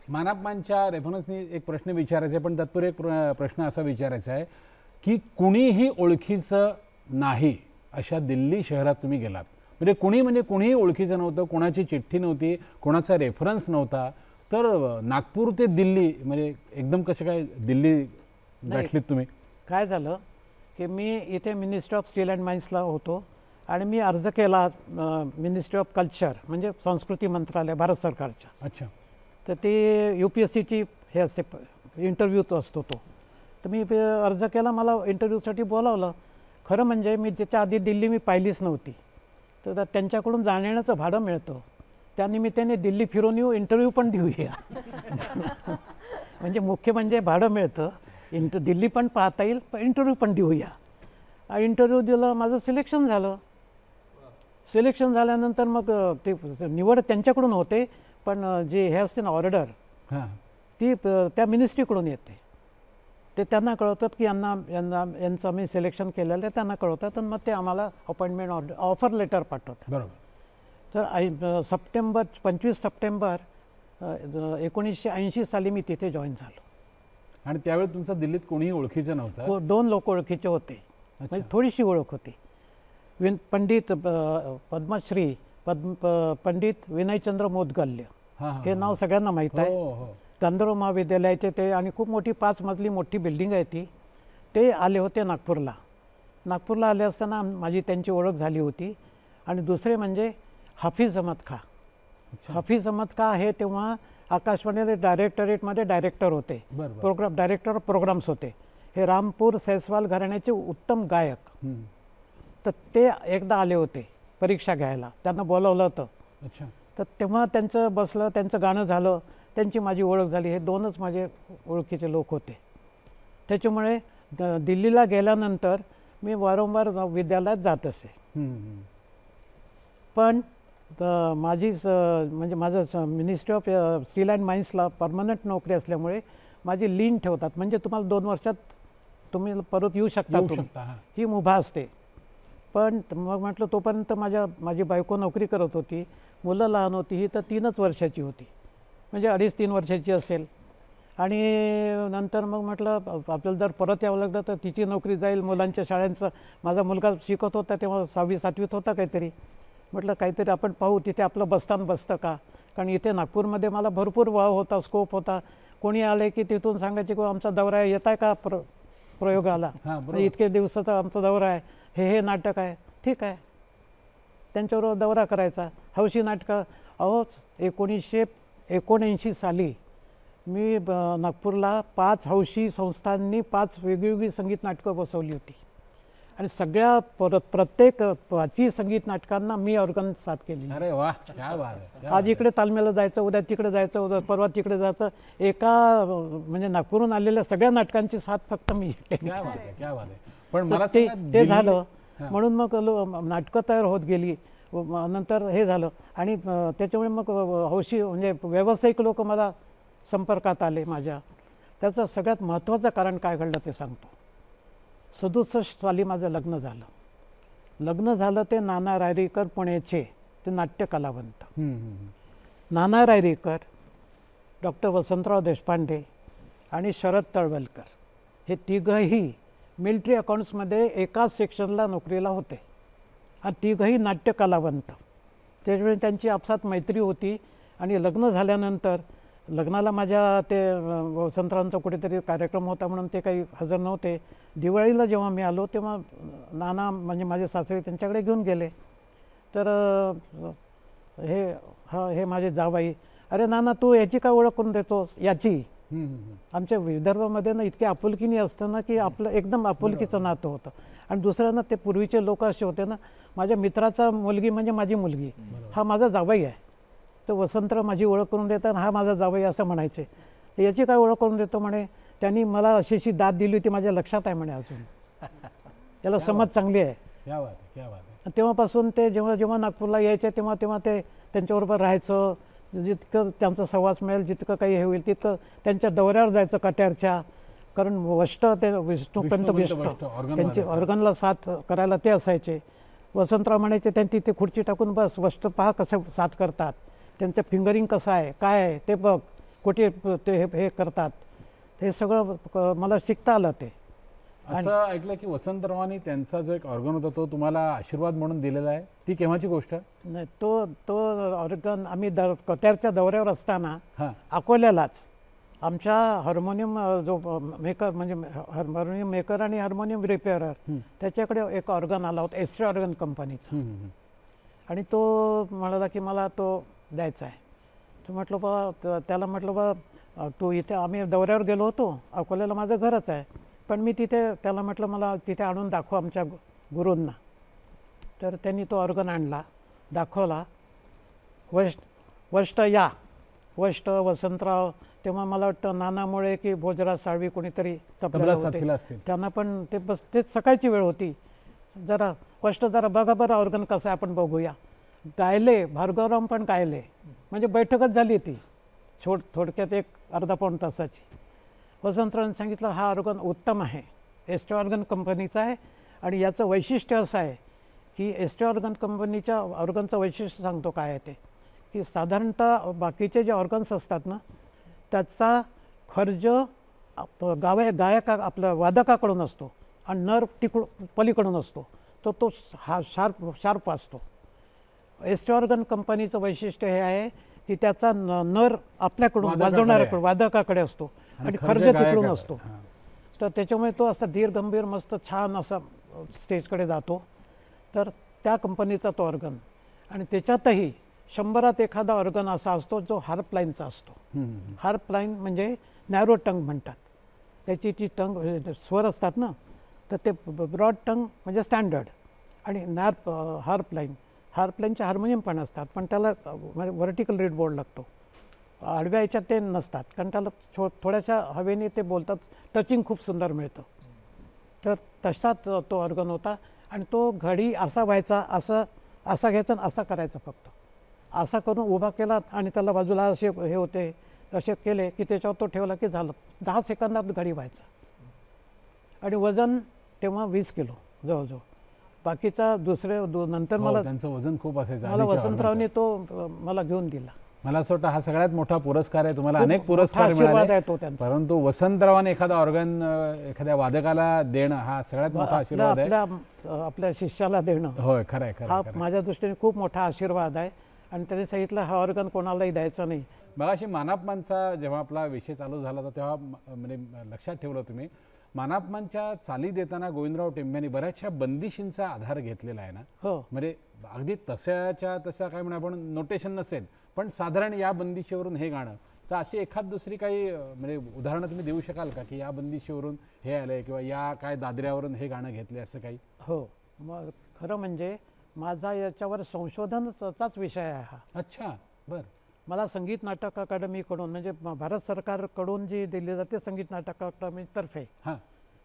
E: मानापमानच्या रेफरन्सनी एक प्रश्न विचारायचा आहे, पण तत्पूर्वी एक प्रश्न असा विचारायचा आहे की कुणीही ओळखीचं नाही अशा दिल्ली शहरात तुम्ही गेलात, म्हणजे कुणीही ओळखीचं नव्हतं, कोणाची चिठ्ठी नव्हती, कोणाचा रेफरन्स नव्हता, तर नागपूर ते दिल्ली म्हणजे एकदम कसं काय दिल्ली गाठलीत तुम्ही?
F: काय झालं की मी इथे मिनिस्ट्री ऑफ स्टील अँड माइन्सला होतो आणि मी अर्ज केला मिनिस्ट्री ऑफ कल्चर म्हणजे संस्कृती मंत्रालय भारत सरकारच्या.
E: अच्छा.
F: तर ते UPSCची हे असते, इंटरव्ह्यू तो असतो तो. तर मी अर्ज केला, मला इंटरव्ह्यूसाठी बोलावलं. खरं म्हणजे मी त्याच्या आधी दिल्ली मी पाहिलीच नव्हती, तर त्यांच्याकडून जाण्याचं भाडं मिळतं, त्यानिमित्ताने दिल्ली फिरून येऊ, इंटरव्ह्यू पण देऊया. म्हणजे मुख्य म्हणजे भाडं मिळतं, दिल्ली पण पाहता येईल, इंटरव्ह्यू पण देऊया. इंटरव्ह्यू दिलं, माझं सिलेक्शन झालं. सिलेक्शन झाल्यानंतर मग ते निवड त्यांच्याकडून होते, पण जे हे असते ना ऑर्डर, ती त्या मिनिस्ट्रीकडून येते. ते त्यांना कळवतात की यांचं आम्ही सिलेक्शन केलेलं आहे, त्यांना कळवतात आणि मग ते आम्हाला अपॉइंटमेंट ऑफर लेटर पाठवतात.
E: बरोबर.
F: तर 25 सप्टेंबर 1980 साली मी तिथे जॉईन झालो.
E: आणि त्यावेळी तुमचा दिल्लीत कोणीही ओळखीचं नव्हतं?
F: 2 लोक ओळखीचे होते, म्हणजे थोडीशी ओळख होती. पंडित पद्मश्री पंडित विनयचंद्र मोदगल्य हे नाव सगळ्यांना माहीत आहे. गांधर्व महाविद्यालयाचे ते, आणि खूप मोठी 5 मजली मोठी बिल्डिंग आहे ती. ते आले होते नागपूरला आले असताना माझी त्यांची ओळख झाली होती. आणि दुसरे म्हणजे हाफिज अहमद खां. हाफिज अहमद खां हे तेव्हा आकाशवाणीचे डायरेक्टरेटमध्ये डायरेक्टर होते, डायरेक्टर ऑफ प्रोग्राम्स होते. हे रामपूर सैसवाल घराण्याचे उत्तम गायक. तर ते एकदा आले होते परीक्षा घ्यायला, त्यांना बोलावलं होतं.
E: अच्छा.
F: तर तेव्हा त्यांचं बसलं, त्यांचं गाणं झालं, त्यांची माझी ओळख झाली. हे 2च माझे ओळखीचे लोक होते. त्याच्यामुळे दिल्लीला गेल्यानंतर मी वारंवार विद्यालयात जात असे. पण माझी म्हणजे माझं मिनिस्ट्री ऑफ स्टील अँड माइन्सला परमनंट नोकरी असल्यामुळे माझी लीन ठेवतात, म्हणजे तुम्हाला 2 वर्षात तुम्ही परत येऊ शकता, ही मुभा असते. पण मग म्हटलं तोपर्यंत माझी बायको नोकरी करत होती, मुलं लहान होती, ही तर 3च वर्षाची होती, म्हणजे 2.5-3 वर्षाची असेल. आणि नंतर मग म्हटलं आपल्याला जर परत यावं लागलं तर तिची नोकरी जाईल, मुलांच्या शाळांचं. माझा मुलगा शिकत होता तेव्हा 6वी-7वीत होता काहीतरी. म्हटलं काहीतरी आपण पाहू तिथे आपलं बसतं का, कारण इथे नागपूरमध्ये मला भरपूर वाव होता, स्कोप होता. कोणी आले की तिथून सांगायचे की आमचा दौरा आहे, येत आहे का प्रयोगाला, इतके दिवसाचा आमचा दौरा आहे, हे नाटक आहे, ठीक आहे. त्यांच्याबरोबर दौरा करायचा, हौशी नाटकं. 1979 साली मी नागपूरला 5 हौशी संस्थांनी 5 वेगवेगळी संगीत नाटकं बसवली होती. आणि सगळ्या प्रत्येक 5 संगीत नाटकांना मी ऑर्गन साथ केली.
E: अरे वा, क्या बात आहे.
F: आज इकडे तालमेला जायचं, उद्या तिकडे जायचं, उद्या परवा तिकडे जायचं. एका म्हणजे नागपूरहून आलेल्या सगळ्या नाटकांची साथ फक्त मी
E: क्या बात आहे, क्या बात आहे. पण मला
F: ते झालं म्हणून मग नाटकं तयार होत गेली. नंतर हे झालं आणि त्याच्यामुळे मग हौशी म्हणजे व्यावसायिक लोक मला संपर्कात आले माझ्या. त्याचं सगळ्यात महत्त्वाचं कारण काय घडलं ते सांगतो. 67 साली माझं लग्न झालं. ते नाना रायरीकर पुण्याचे, ते नाट्य कलावंत. नाना रायरीकर, डॉक्टर वसंतराव देशपांडे आणि शरद तळवलकर हे तिघंही मिलिटरी अकाउंट्समध्ये एकाच सेक्शनला नोकरीला होते आणि तिघंही नाट्य कलावंत. त्याच्यामुळे त्यांची आपसात मैत्री होती. आणि लग्न झाल्यानंतर लग्नाला माझ्या ते वसंतरावांचा कुठेतरी कार्यक्रम होता म्हणून ते काही हजर नव्हते. दिवाळीला जेव्हा मी आलो तेव्हा नाना म्हणजे माझे सासरे त्यांच्याकडे घेऊन गेले. तर हे माझे जावई, अरे नाना तू याची काय ओळख करून देतोस, याची. आमच्या विदर्भामध्ये ना इतके आपुलकीने असतं ना की आपलं एकदम आपुलकीचं नातं होतं. आणि दुसरं ना ते पूर्वीचे लोक असे होते ना, माझ्या मित्राचा मुलगी म्हणजे माझी मुलगी, हा माझा जावई आहे. तर वसंतराव माझी ओळख करून देतात, हा माझा जावई असं म्हणायचे. याची काय ओळख करून देतो म्हणे, त्यांनी मला अशी दाद दिली होती, माझ्या लक्षात आहे म्हणे अजून. त्याला समज चांगली आहे.
E: क्या बात आहे, क्या बात आहे.
F: तेव्हापासून ते जेव्हा जेव्हा नागपूरला यायचे तेव्हा तेव्हा ते त्यांच्याबरोबर राहायचं. जितकं त्यांचा सहवास मिळेल, जितकं काही हे होईल तितकं त्यांच्या दौऱ्यावर जायचं कट्यारच्या. कारण वष्ट ते विष्णुपंत
E: वष्ट,
F: बिष्ट
E: organ
F: त्यांचे
E: वादक.
F: ऑर्गनला साथ करायला ते असायचे. वसंतराव म्हणायचे त्यांनी तिथे खुर्ची टाकून बस, वष्ट पहा कसं साथ करतात, त्यांचं फिंगरिंग कसं आहे, काय आहे ते बघ, कुठे ते हे करतात. हे सगळं मला शिकता आलं ते.
E: असं ऐकलं की वसंतरावांनी त्यांचा जो एक ऑर्गन होता तो तुम्हाला आशीर्वाद म्हणून दिलेला आहे. ती केव्हाची गोष्ट?
F: नाही, तो ऑर्गन आम्ही कट्यारच्या दौऱ्यावर असताना
E: हां
F: अकोल्यालाच आमच्या हार्मोनियम जो मेकर म्हणजे हार्मोनियम मेकर आणि हार्मोनियम रिपेअरर त्याच्याकडे एक ऑर्गन आला होता एस्ट्रे ऑर्गन कंपनीचा. आणि तो म्हणाला की मला तो द्यायचा आहे. तर म्हटलं बा, त्याला म्हटलं बा तू इथे, आम्ही दौऱ्यावर गेलो होतो, अकोल्याला माझं घरच आहे, पण मी तिथे त्याला म्हटलं मला तिथे आणून दाखव आमच्या गुरूंना. तर त्यांनी तो ऑर्गन आणला, दाखवला. वष्ट वसंतराव, तेव्हा मला वाटतं नानामुळे की भोजराज साळवी कोणीतरी तबला
E: साथीला
F: होते,
E: असतील.
F: त्यांना पण ते बस तेच सकाळची वेळ होती. जरा वष्ट जरा बघा बरं ऑर्गन कसं आहे आपण बघूया. गायले, भार्गवराम पण गायले, म्हणजे बैठकच झाली ती थोडक्यात एक अर्धा पाऊण तासाची. वसंतरावांनी सांगितलं हा ऑर्गन उत्तम आहे, एस्ट्रे ऑर्गन कंपनीचा आहे. आणि याचं वैशिष्ट्य असं आहे की एस्ट्रे ऑर्गन कंपनीच्या ऑर्गनचं वैशिष्ट्य सांगतो काय आहे ते, की साधारणतः बाकीचे जे ऑर्गन्स असतात ना त्याचा खर्च गायका आपल्या वादकाकडून असतो आणि नर पलीकडून असतो, तो हा शार्प असतो. एस्ट्रे ऑर्गन कंपनीचं वैशिष्ट्य हे आहे की त्याचा नर आपल्याकडून वाजवणाऱ्याकडे वादकाकडे असतो आणि खर्च तिकडून असतो. तर त्याच्यामुळे तो असा धीर गंभीर मस्त छान असा स्टेजकडे जातो. तर त्या कंपनीचा तो ऑर्गन. आणि त्याच्यातही 100त एखादा ऑर्गन असा असतो जो हार्प लाईनचा असतो. हार्प लाईन म्हणजे नॅरो टंग म्हणतात, त्याची जी टंग स्वर असतात ना, तर ते ब्रॉड टंग म्हणजे स्टँडर्ड. आणि हार्प लाईनचे हार्मोनियम पण असतात, पण त्याला व्हर्टिकल रीड बोर्ड लागतो. आडव्या याच्यात ते नसतात, कारण त्याला थोड्याशा हवेने ते बोलतात, टचिंग खूप सुंदर मिळतं. तर तसाच तो ऑर्गन होता. आणि तो घडी असा व्हायचा, असा घ्यायचा आणि असा करायचा फक्त. असा करून उभा केला आणि त्याला बाजूला असे हे होते, असे केले की त्याच्यावर तो ठेवला की झालं. 10 सेकंदात घडी व्हायचा. आणि वजन तेव्हा 20 किलो जवळजवळ. बाकीचा नंतर मला
E: त्यांचं वजन खूप असायचं.
F: मला वसंतरावने तो मला घेऊन दिला.
E: मला असं वाटतं हा सगळ्यात मोठा पुरस्कार आहे. तुम्हाला
F: खूप
E: अनेक
F: मोठा
E: पुरस्कार
F: आशीर्वाद
E: मिळाले,
F: आहे तो त्यांचा.
E: परंतु वसंतरावाने एखादा ऑर्गन एखाद्या वादकाला देणं हा सगळ्यात मोठा आशीर्वाद आहे.
F: आपल्या शिष्याला देणं
E: होय, खरं आहे,
F: हा
E: खरं.
F: माझ्या दृष्टीने खूप मोठा आशीर्वाद आहे. आणि त्यांनी सांगितलं हा ऑर्गन कोणालाही द्यायचा नाही.
E: मगाशी मानापमानचा जेव्हा आपला विषय चालू झाला होता तेव्हा म्हणजे लक्षात ठेवलं तुम्ही, मानापमानच्या चाली देताना गोविंदराव टेंब्यानी बऱ्याचशा बंदिशींचा आधार घेतलेला आहे ना.
F: हो,
E: म्हणजे अगदी तशा काय म्हणा आपण नोटेशन नसेल, पण साधारण या बंदिशीवरून हे गाणं. तर अशी एखाद दुसरी काही म्हणजे उदाहरणं तुम्ही देऊ शकाल का की या बंदिशीवरून हे आलंय किंवा या काय दादऱ्यावरून हे गाणं घेतले असं काही?
F: हो. मग खरं म्हणजे माझा याच्यावर संशोधनाचाच विषय आहे हा.
E: अच्छा, बरं.
F: मला संगीत नाटक अकादमीकडून म्हणजे भारत सरकारकडून जी दिली जाते संगीत नाटक अकादमीतर्फे
E: हां,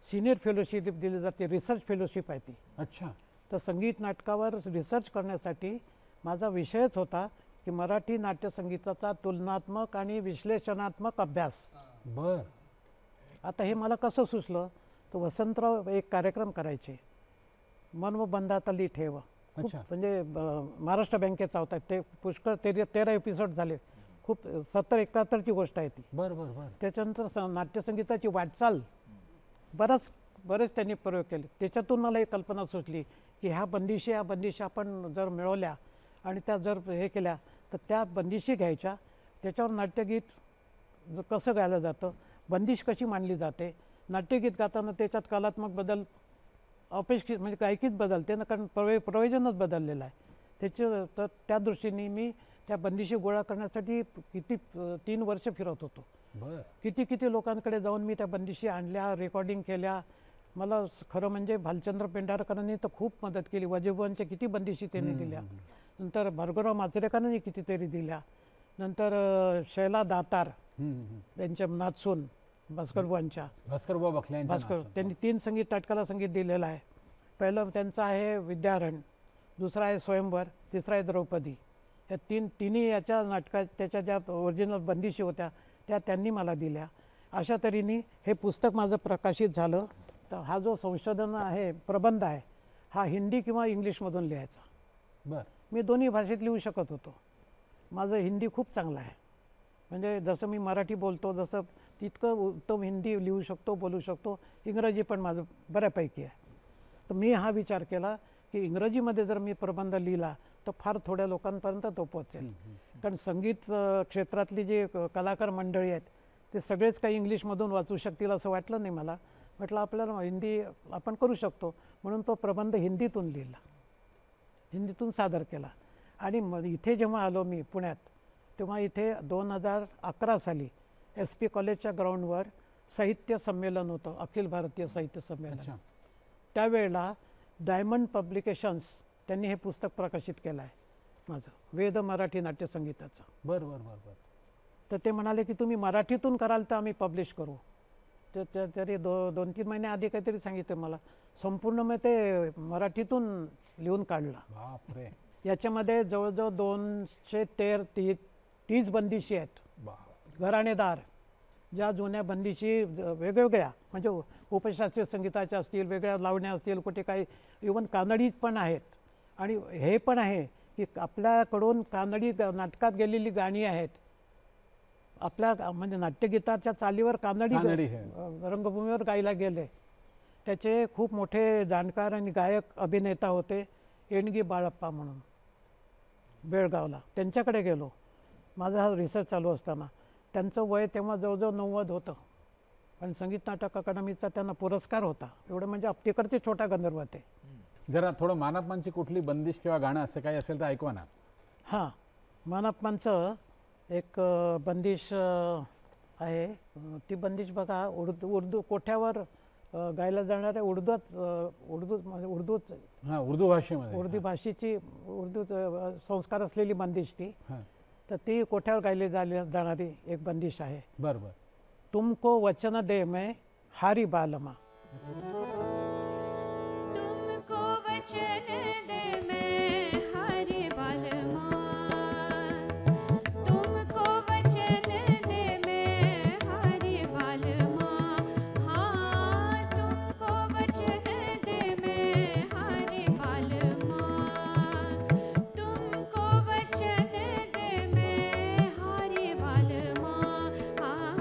F: सिनियर फेलोशिप दिली जाते, रिसर्च फेलोशिप आहे ती.
E: अच्छा.
F: तर संगीत नाटकावर रिसर्च करण्यासाठी माझा विषयच होता की मराठी नाट्यसंगीताचा तुलनात्मक आणि विश्लेषणात्मक अभ्यास.
E: बरं.
F: आता हे मला कसं सुचलं, तर वसंतराव एक कार्यक्रम करायचे, मन व बंधातली ठेव. खूप
E: अच्छा.
F: म्हणजे महाराष्ट्र बँकेचा होता ते. पुष्कळ 13 एपिसोड झाले. खूप 70-71ची गोष्ट आहे ती.
E: बरं बरं बरं.
F: त्याच्यानंतर नाट्यसंगीताची वाटचाल बरेच त्यांनी प्रयोग केले. त्याच्यातून मला एक कल्पना सुचली की ह्या बंदिशी आपण जर मिळवल्या आणि त्या जर हे केल्या तर त्या बंदिशी घ्यायच्या, त्याच्यावर नाट्यगीत कसं गायलं जातं, बंदिश कशी मांडली जाते, नाट्यगीत गाताना त्याच्यात कलात्मक बदल अपेक्षित म्हणजे गायकीच बदलते ना, कारण प्रयोजनच बदललेलं आहे तर त्या दृष्टीने मी त्या बंदिशी गोळा करण्यासाठी 3 वर्ष फिरत होतो.
E: बरं.
F: किती लोकांकडे जाऊन मी त्या बंदिशी आणल्या, रेकॉर्डिंग केल्या. मला खरं म्हणजे भालचंद्र पेंढारकरांनी तर खूप मदत केली. वजीबुवांच्या किती बंदिशी त्यांनी दिल्या. नंतर भार्गवराव माचरेकरांनी कितीतरी दिल्या. नंतर शैला दातार यांच्या नाचून भास्करबुवांच्या
E: भास्करबुवा बखले यांच्या
F: त्यांनी 3 संगीत नाटकाला संगीत दिलेलं आहे. पहिलं त्यांचं आहे विद्यारण, दुसरा आहे स्वयंवर, तिसरा आहे द्रौपदी. या तिन्ही याच्या नाटकात त्याच्या ज्या ओरिजिनल बंदिशी होत्या त्या त्यांनी मला दिल्या. अशा तऱ्हेने हे पुस्तक माझं प्रकाशित झालं. तर हा जो संशोधन आहे, प्रबंध आहे, हा हिंदी किंवा इंग्लिशमधून लिहायचा.
E: बरं.
F: मी दोन्ही भाषेत लिहू शकत होतो. माझं हिंदी खूप चांगलं आहे. म्हणजे जसं मी मराठी बोलतो जसं तितकं उत्तम हिंदी लिहू शकतो, बोलू शकतो. इंग्रजी पण माझं बऱ्यापैकी आहे. तर मी हा विचार केला की इंग्रजीमध्ये जर मी प्रबंध लिहिला तर फार थोड्या लोकांपर्यंत तो पोचेल. कारण संगीत क्षेत्रातली जी कलाकार मंडळी आहेत ते सगळेच काही इंग्लिशमधून वाचू शकतील असं वाटलं नाही मला. म्हटलं आपल्याला हिंदी आपण करू शकतो, म्हणून तो प्रबंध हिंदीतून लिहिला, हिंदीतून सादर केला. आणि इथे जेव्हा आलो मी पुण्यात, तेव्हा इथे 2011 साली SP कॉलेजच्या ग्राउंडवर साहित्य संमेलन होतं, अखिल भारतीय साहित्य संमेलन. त्यावेळेला डायमंड पब्लिकेशन्स त्यांनी हे पुस्तक प्रकाशित केलं आहे माझं, वेद मराठी नाट्यसंगीताचं.
E: बरं बरं बरं बरं.
F: तर ते म्हणाले की तुम्ही मराठीतून कराल तर आम्ही पब्लिश करू. तर तरी 2-3 महिने आधी काहीतरी सांगितलं मला. संपूर्ण मग ते मराठीतून लिहून काढलं.
E: बापरे.
F: याच्यामध्ये जवळजवळ 230 बंदिशी आहेत. घराणेदार ज्या जुन्या बंदिशी वेगवेगळ्या, म्हणजे उपशास्त्रीय संगीताच्या असतील, वेगळ्या लावण्या असतील, कुठे काही इवन कानडी पण आहेत. आणि हे पण आहे की आपल्याकडून कानडी नाटकात गेलेली गाणी आहेत, आपल्या म्हणजे नाट्यगीताच्या चालीवर कानडी रंगभूमीवर गायला गेले. त्याचे खूप मोठे जाणकार आणि गायक अभिनेता होते, एणगी बाळप्पा म्हणून, बेळगावला. त्यांच्याकडे गेलो माझा हा रिसर्च चालू असताना. त्यांचं वय तेव्हा जवळजवळ 90 होतं. आणि संगीत नाटक अकादमीचा त्यांना पुरस्कार होता. एवढं म्हणजे तिकडचे छोटा गंधर्व ते.
E: जरा थोडं मानापमानची कुठली बंदिश किंवा गाणं असं काही असेल तर ऐकवा ना.
F: हां, मानापमानचं एक बंदिश आहे. ती बंदिश बघा, उर्दू कोठ्यावर गायला जाणाऱ्या उर्दूच
E: हां, उर्दू भाषेमध्ये,
F: उर्दू भाषेची उर्दू संस्कार असलेली बंदिश ती. तर ती कोठ्यावर गायली जाणारी एक बंदिश आहे.
E: बरं बरं.
F: तुमको वचन दे मैं हारी बालमा.
A: तुमको वचन दे मैं हारी बालमा, तुमको वचन दे मैं हारी बालमा, हाँ तुमको वचन दे मैं हारी बालमा, तुमको वचन दे मैं हारी बालमा, हाँ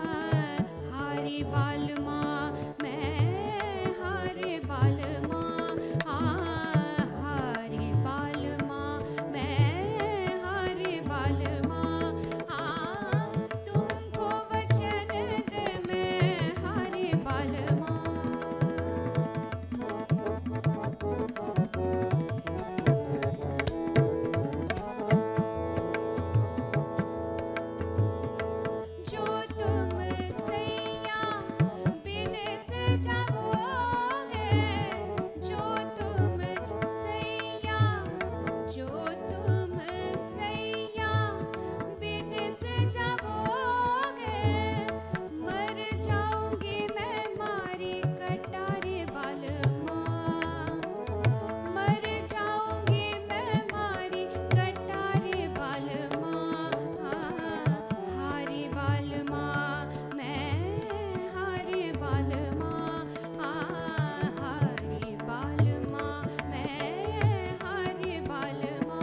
A: हारी बालमा मैं हारी बालमा, हाँ हारी बालमा मैं हारी बालमा, हाँ तुमको वचन दे मैं हारी बालमा. जो तुम सैया विदेश जाओगे, जो तुम सैया, जो तुम सैया विदेश जाओगे, मर जाऊंगी मैं मारी कटारी बालमा, मर जाऊंगी मैं मारी कटारी बालमा, हारी बालमा मैं हारी बालमा, हारी बालमा मैं हारी बालमा,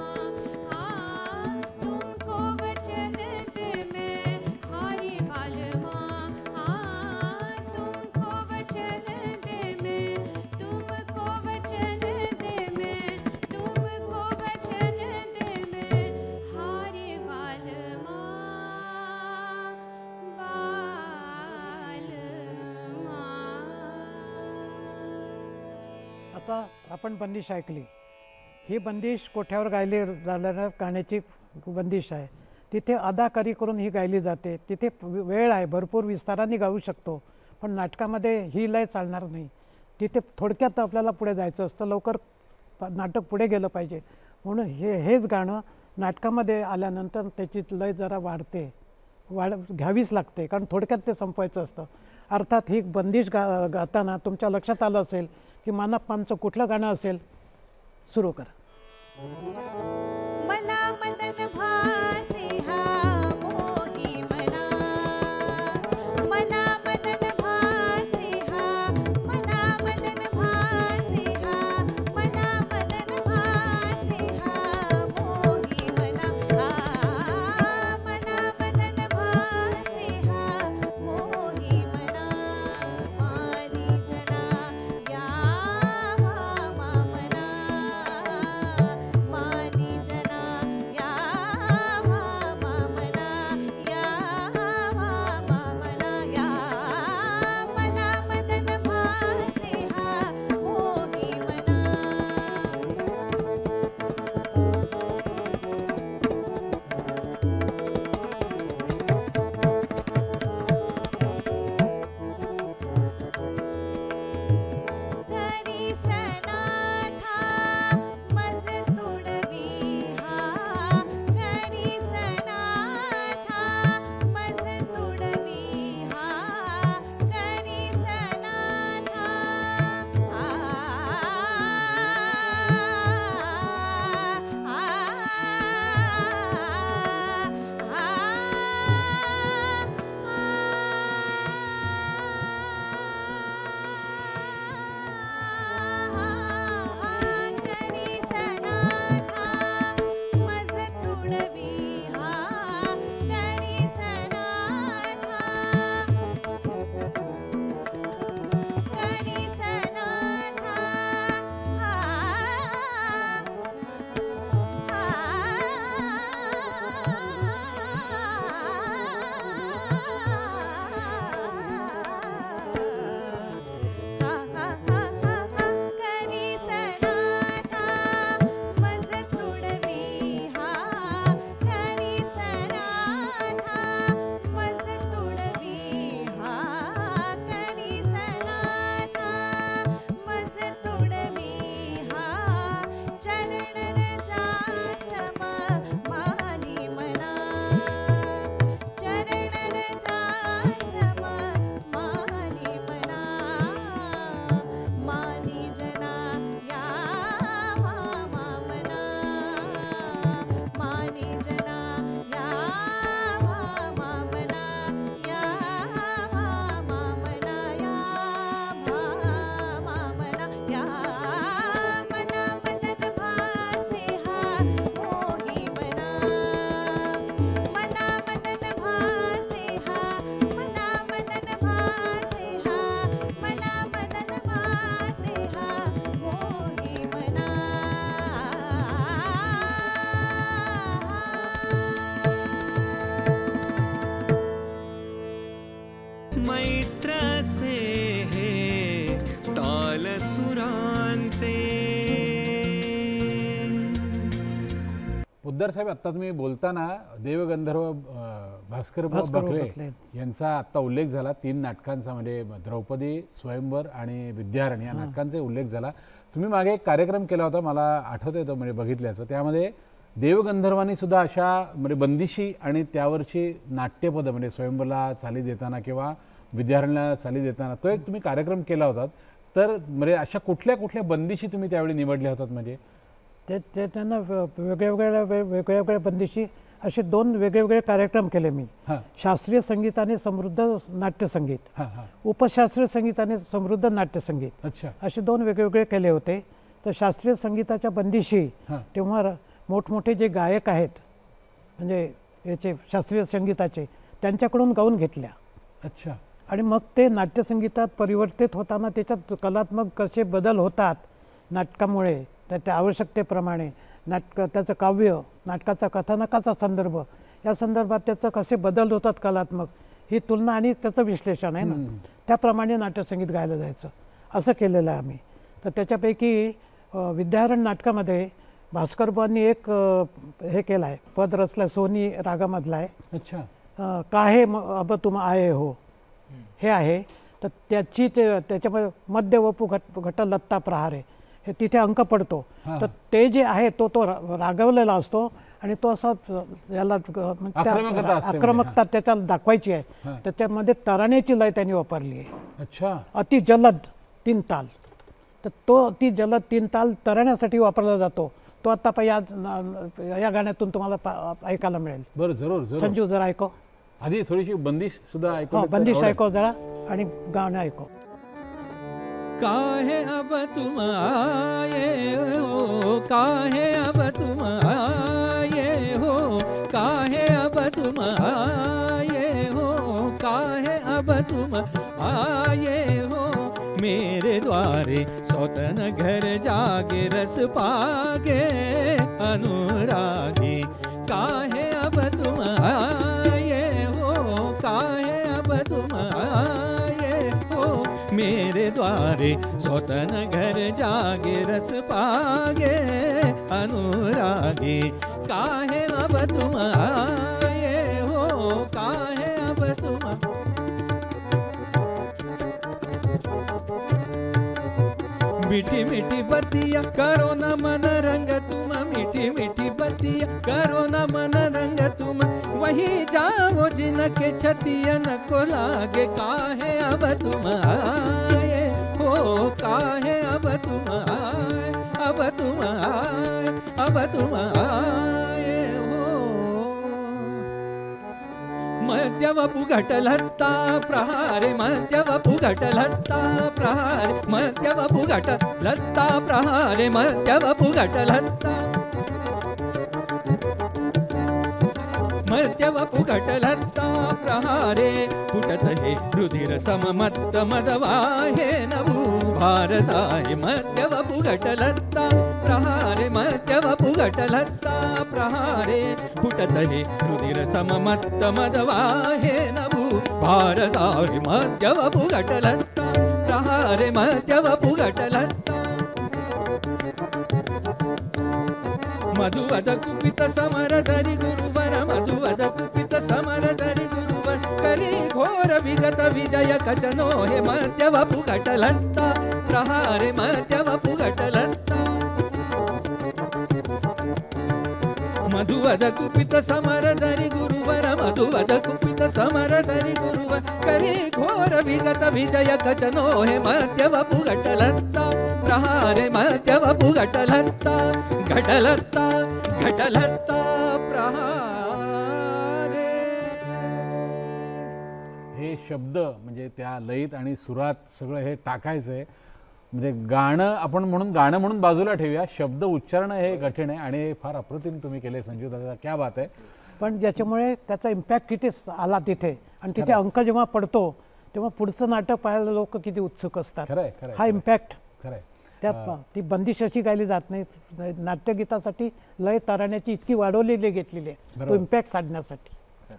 A: हाँ तुमको वचन दे मैं हारी बालमा, हाँ तुमको वचन दे मैं, तुमको वचन दे मैं, तुमको वचन दे मैं हारी बालमा, बालमा.
F: आता आपण बंदिश ऐकली. ही बंदिश कोठ्यावर गायली जाणाऱ्या गाण्याची बंदिश आहे. तिथे अदाकारी करून ही गायली जाते. तिथे वेळ आहे, भरपूर विस्ताराने गाऊ शकतो. पण नाटकामध्ये ही लय चालणार नाही. तिथे थोडक्यात आपल्याला पुढे जायचं असतं, लवकर नाटक पुढे गेलं पाहिजे. म्हणून हेच गाणं नाटकामध्ये आल्यानंतर त्याची लय जरा वाढते, घ्यावीच लागते, कारण थोडक्यात ते संपवायचं असतं. अर्थात ही बंदिश गाताना तुमच्या लक्षात आलं असेल की मानापमानचं कुठलं गाणं असेल. सुरू करा.
A: मला मदन भासे हा मोही मना, मला मदन भासे हा, मला मदन भासे हा, मला मदन भासे हा मोही मना, मला मदन भासे हा मोही मना, मानी जना यावा मामना, मानी जना यावा मामना, यावा मामना, या मला मदन भासे हा मोही मना. करी सनाथा मज तुडवी हा, करी सनाथा मज तुडवी हा, करी सनाथा करी सनाथा मज तुडवी हा, करी सनाथा, करी सनाथा करी सनाथा मज तुडवी हा, करी सनाथा मज तुडवी हा, करी सनाथा मज तुडवी हा, चरण रजा सम मानी मना, चरण रजा सम मानी मना, मानी जना यावा मामना, मानी जना यावा मामना, यावा मामना, यावा मामना, या मला मदन भासे हा मोही मना, मला मदन भासे हा, मला मदन भासे हा, मला मदन भासे हा मोही मना.
B: मैत्र से हे ताल सुरांचे.
E: पोद्दार साहेब, आत्ता तुम्ही बोलताना देवगंधर्व भास्कर
F: भास्करराव
E: बखले
F: बखले
E: यांचा आत्ता उल्लेख झाला. 3 नाटकांचा, म्हणजे द्रौपदी, स्वयंवर आणि विद्यारण या नाटकांचा उल्लेख झाला. तुम्ही मागे एक कार्यक्रम केला होता, मला आठवत येतं म्हणजे बघितल्याचं. त्यामध्ये देवगंधर्वांनी सुद्धा अशा म्हणजे बंदिशी आणि त्यावरची नाट्यपदं म्हणजे स्वयंवरला चाली देताना किंवा विद्यारणला चाली देताना तो एक तुम्ही कार्यक्रम केला होता. तर म्हणजे अशा कुठल्या कुठल्या बंदिशी तुम्ही त्यावेळी निवडल्या होतात? म्हणजे
F: ते त्यांना वेगवेगळ्या बंदिशी असे 2 वेगवेगळे कार्यक्रम केले मी.
E: हां
F: शास्त्रीय संगीताने समृद्ध नाट्यसंगीत,
E: हां हां.
F: उपशास्त्रीय संगीताने समृद्ध नाट्यसंगीत,
E: अच्छा.
F: असे 2 वेगवेगळे केले होते. तर शास्त्रीय संगीताच्या बंदिशी
E: हां.
F: तेव्हा मोठमोठे जे गायक आहेत म्हणजे याचे शास्त्रीय संगीताचे, त्यांच्याकडून गाऊन घेतल्या.
E: अच्छा.
F: आणि मग ते नाट्यसंगीतात परिवर्तित होताना त्याच्यात कलात्मक कसे बदल होतात नाटकामुळे, त्या आवश्यकतेप्रमाणे त्याचं काव्य, नाटकाचा कथानकाचा संदर्भ, या संदर्भात त्याचं कसे बदल होतात कलात्मक, ही तुलना आणि त्याचं विश्लेषण आहे ना. त्याप्रमाणे नाट्यसंगीत गायलं जायचं, असं केलेलं आहे आम्ही. तर त्याच्यापैकी विद्यारण नाटकामध्ये भास्करबांनी एक हे केलं आहे, पद रचलं, सोनी रागामधला आहे.
E: अच्छा.
F: काहे अब तुम आये हो हे आहे. तर त्याच्यामध्ये मध्य वपू घट लत्ता प्रहार आहे, हे तिथे अंक पडतो. तर ते जे आहे तो रागवलेला असतो आणि तो असा याला आक्रमकता त्याच्याला दाखवायची आहे. त्याच्यामध्ये तराण्याची लय त्यांनी वापरली आहे.
E: अच्छा.
F: अति जलद 3 ताल. तर तो अति जलद 3 ताल तराण्यासाठी वापरला जातो. तो आता या गाण्यातून तुम्हाला ऐकायला मिळेल.
E: बरं, जरूर जरूर.
F: संजू जरा ऐकव.
E: आधी थोडीशी बंदिश सुद्धा ऐकू.
F: बंदिश ऐकव जरा आणि गाणं ऐकव.
G: काहे अब तुम आए हो, काहे अब तुम आए हो, काहे अब तुम आए हो, काहे अब तुम आए हो, मेरे द्वारे सौतन घर जागे रस पागे अनुरागी, काहे अब तुम आए हो, काहे अब तुम आए हो, मेरे द्वारे सौतन घर जागे रस पागे अनुरागी, काहे अब तुम आए हो, काहे अब तुम. मीठी मीठी बतिया करो न मन रंग तुम, मीठी मीठी बतिया करो न मन रंग तुम, वही जाओ जिनके छतियन को लागे, काहे अब तुम आए हो, काहे अब तुम आए, अब तुम आए, अब तुम आए हो. मध्यवपु घटलत्ता प्रहारे, मध्यवपु घटलत्ता प्रहारे, मध्यवपु घटलत्ता प्रहारे, मध्यवपु घटलत्ता, मध्यवपु घटलत्ता प्रहारे, फुटत हे रुधिर सममत्त मदवाहे नभू भारसाहे, मध्यवपु घटलत्ता प्रहारे, मध्यवपु घटलत्ता प्रहारे, फुटत हे रुधिर सममत्त मदवाहे नभू भारसाहे, मध्यवपु घटलत्ता प्रहारे, मध्यवपु घटलत्ता. मधुवद कुपित समर धरि गुरुवर, मधुवद कुपित समर धरि गुरुवर, करी घोर विगत विजय कजनो हे, मध्यवपु घटलत्ता प्रहारे, मध्यवपु घटलत्ता. मधुवद कुपित समर धरि गुरुवर, मधुवद कुपित समर धरि गुरुवर, करी घोर विगत विजय कजनो हे, मध्यवपु घटलत्ता प्रहारे, मध्यवपु घटलत्ता, घटलत्ता घटलत्ता प्रहारे.
E: हे शब्द म्हणजे त्या लयीत आणि सुरात सगळं हे टाकायचं आहे. म्हणजे गाणं आपण गाणं म्हणून बाजूला ठेवूया, शब्द उच्चारणं हे कठीण आहे आणि फार अप्रतिम तुम्ही केले संजू दादा, क्या बात आहे.
F: पण ज्याच्यामुळे त्याचा इम्पॅक्ट किती आला तिथे, आणि तिथे अंक जेव्हा पडतो तेव्हा पुढचं नाटक पाहायला लोक किती उत्सुक असतात. हा इम्पॅक्ट
E: खरंय.
F: ती बंदिश अशी गायली जात नाही. नाट्यगीतासाठी लय तारण्याची इतकी वाढवलेली घेतलेली आहे तो इम्पॅक्ट साधण्यासाठी.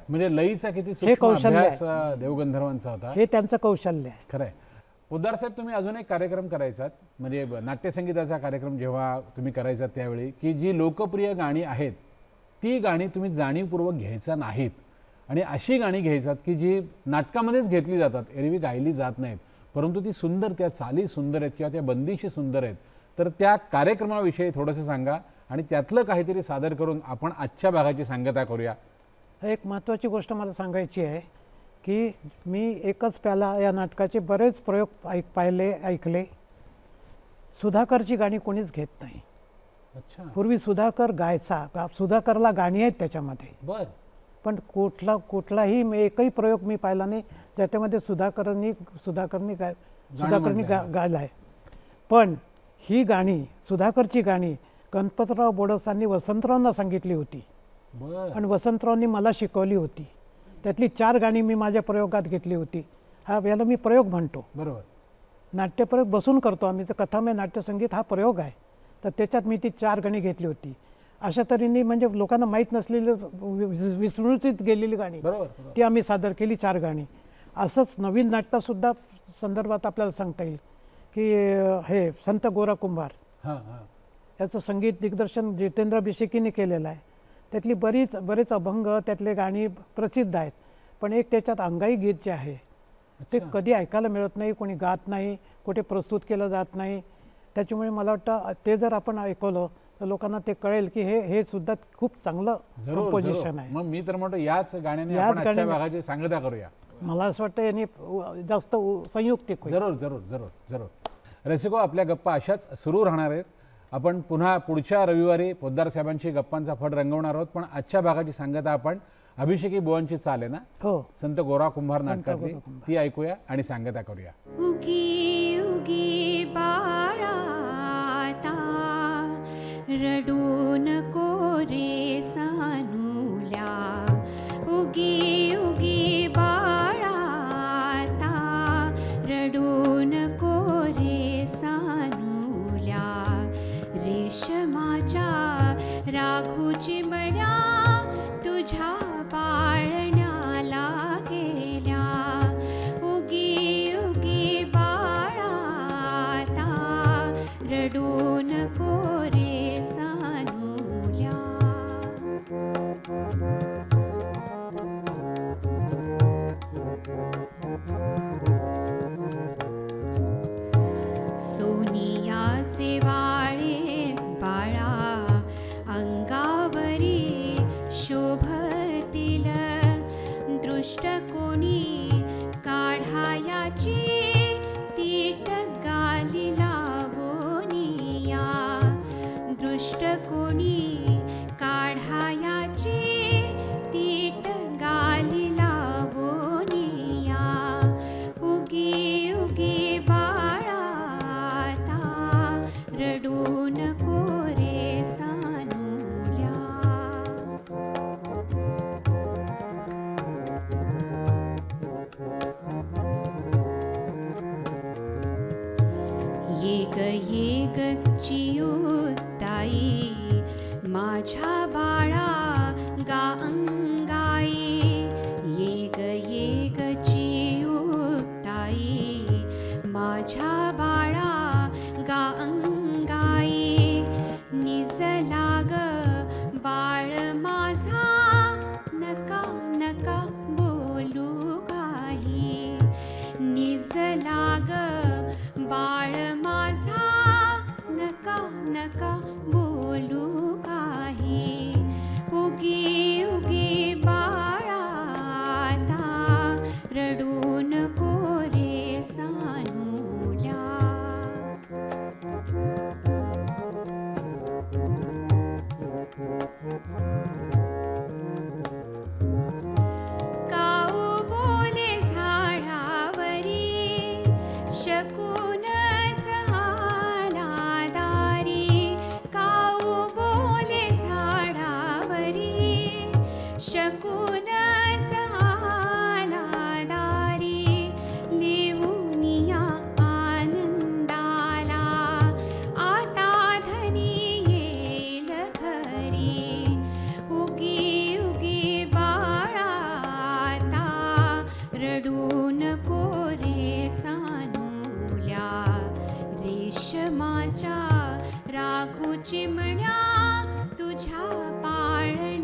E: म्हणजे लयीचा किती
F: हे कौशल्य
E: अभ्यास देवगंधर्वांचा होता,
F: हे त्यांचं कौशल्य आहे.
E: खरंय. पोद्दार साहेब, तुम्ही अजून एक कार्यक्रम करायचात, म्हणजे नाट्यसंगीताचा कार्यक्रम जेव्हा तुम्ही करायचा त्यावेळी, की जी लोकप्रिय गाणी आहेत ती गाणी तुम्ही जाणीवपूर्वक घ्यायचा नाहीत आणि अशी गाणी घ्यायचात की जी नाटकामध्येच घेतली जातात, एरवी गायली जात नाहीत, परंतु ती सुंदर, त्या चाली सुंदर आहेत किंवा त्या बंदिशी सुंदर आहेत. तर त्या कार्यक्रमाविषयी थोडंसं सांगा आणि त्यातलं काहीतरी सादर करून आपण आजच्या भागाची सांगता करूया.
F: एक महत्त्वाची गोष्ट मला सांगायची आहे की मी एकच प्याला या नाटकाचे बरेच प्रयोग ऐकले. सुधाकरची गाणी कोणीच घेत नाही.
E: अच्छा.
F: पूर्वी सुधाकर गायचा, सुधाकरला गाणी आहेत त्याच्यामध्ये.
E: बर.
F: पण कुठलाही एकही प्रयोग मी पाहिला नाही ज्याच्यामध्ये सुधाकरनी गायला आहे. पण ही गाणी, सुधाकरची गाणी गणपतराव बोडसांनी वसंतरावांना सांगितली होती आणि वसंतरावांनी मला शिकवली होती. त्यातली 4 गाणी मी माझ्या प्रयोगात घेतली होती. याला मी प्रयोग म्हणतो.
E: बरोबर.
F: नाट्यप्रयोग बसून करतो आम्ही, तर कथामय नाट्यसंगीत हा प्रयोग आहे. तर त्याच्यात मी ती 4 गाणी घेतली होती. अशा तऱ्हेने म्हणजे लोकांना माहीत नसलेली, विस्मृतीत गेलेली गाणी ती आम्ही सादर केली 4 गाणी. असंच नवीन नाटकासुद्धा संदर्भात आपल्याला सांगता येईल की हे संत गोरा कुंभार याचं संगीत दिग्दर्शन जितेंद्र बिशेकीने केलेलं आहे. त्यातली बरेच अभंग, त्यातले गाणी प्रसिद्ध आहेत. पण एक त्याच्यात अंगाई गीत जे आहे ते कधी ऐकायला मिळत नाही, कोणी गात नाही, कुठे प्रस्तुत केलं जात नाही. त्याच्यामुळे मला वाटतं ते जर आपण ऐकवलं तर लोकांना ते कळेल की हे सुद्धा खूप चांगलं कंपोजिशन आहे.
E: मग मी तर म्हणतो याच गाण्याने आपण आजच्या भागाची सांगता करूया.
F: मला असं वाटतं यांनी जास्त संयुक्तिक होईल.
E: जरूर जरूर जरूर जरूर. रसिको, आपल्या गप्पा अशाच सुरू राहणार आहेत. आपण पुन्हा पुढच्या रविवारी पोद्दार साहेबांशी गप्पांचा फड रंगवणार आहोत, पण आजच्या भागाची सांगता आपण अभिषेकी बुवांची चाल आहे ना,
F: हो,
E: संत गोरा कुंभार नाटकातली,
F: गोरा कुंभार.
E: ती ऐकूया आणि सांगता करूया.
H: उगी उगी बाळा रडू नको रे सानुल्या, उगी उगी बाळा रडू नको रे सानुल्या, रेशमाच्या राघूची मड्या तुझ्या पाळण्याला गेल्या, उगी उगी बाळा रडू नको रे सानुल्या. सोनियाचे वाळे बाळा अंगावरी शोभतील, दृष्ट कोणी काढायाची तीट गाली लावोनिया, दृष्ट कोणी काढायाची तीट गाली लावोनिया, उगी उगी बाळा रडू नको रे सानुल्या. ये ग चियुताई माझ्या बाळा गा अंगाई, ये ग चियुताई माझ्या बाळा गा अंगाई, निज लाग बाळ माझा नका नका बोलू काही, निज लाग बाळ माझा नका नका बोलू काही, उगी उगी बाळा रडू नको रे सानुल्या. काऊ बोले झाडावरी शकून झाला दारी, काऊ बोले झाडावरी शकून झाला दारी, लिहूनिया आनंदाला आता धनी येईल घरी, उगी उगी बाळा रडू नको रे सानुल्या, रेशमाच्या राघू चिमण्या तुझ्या पाळण्या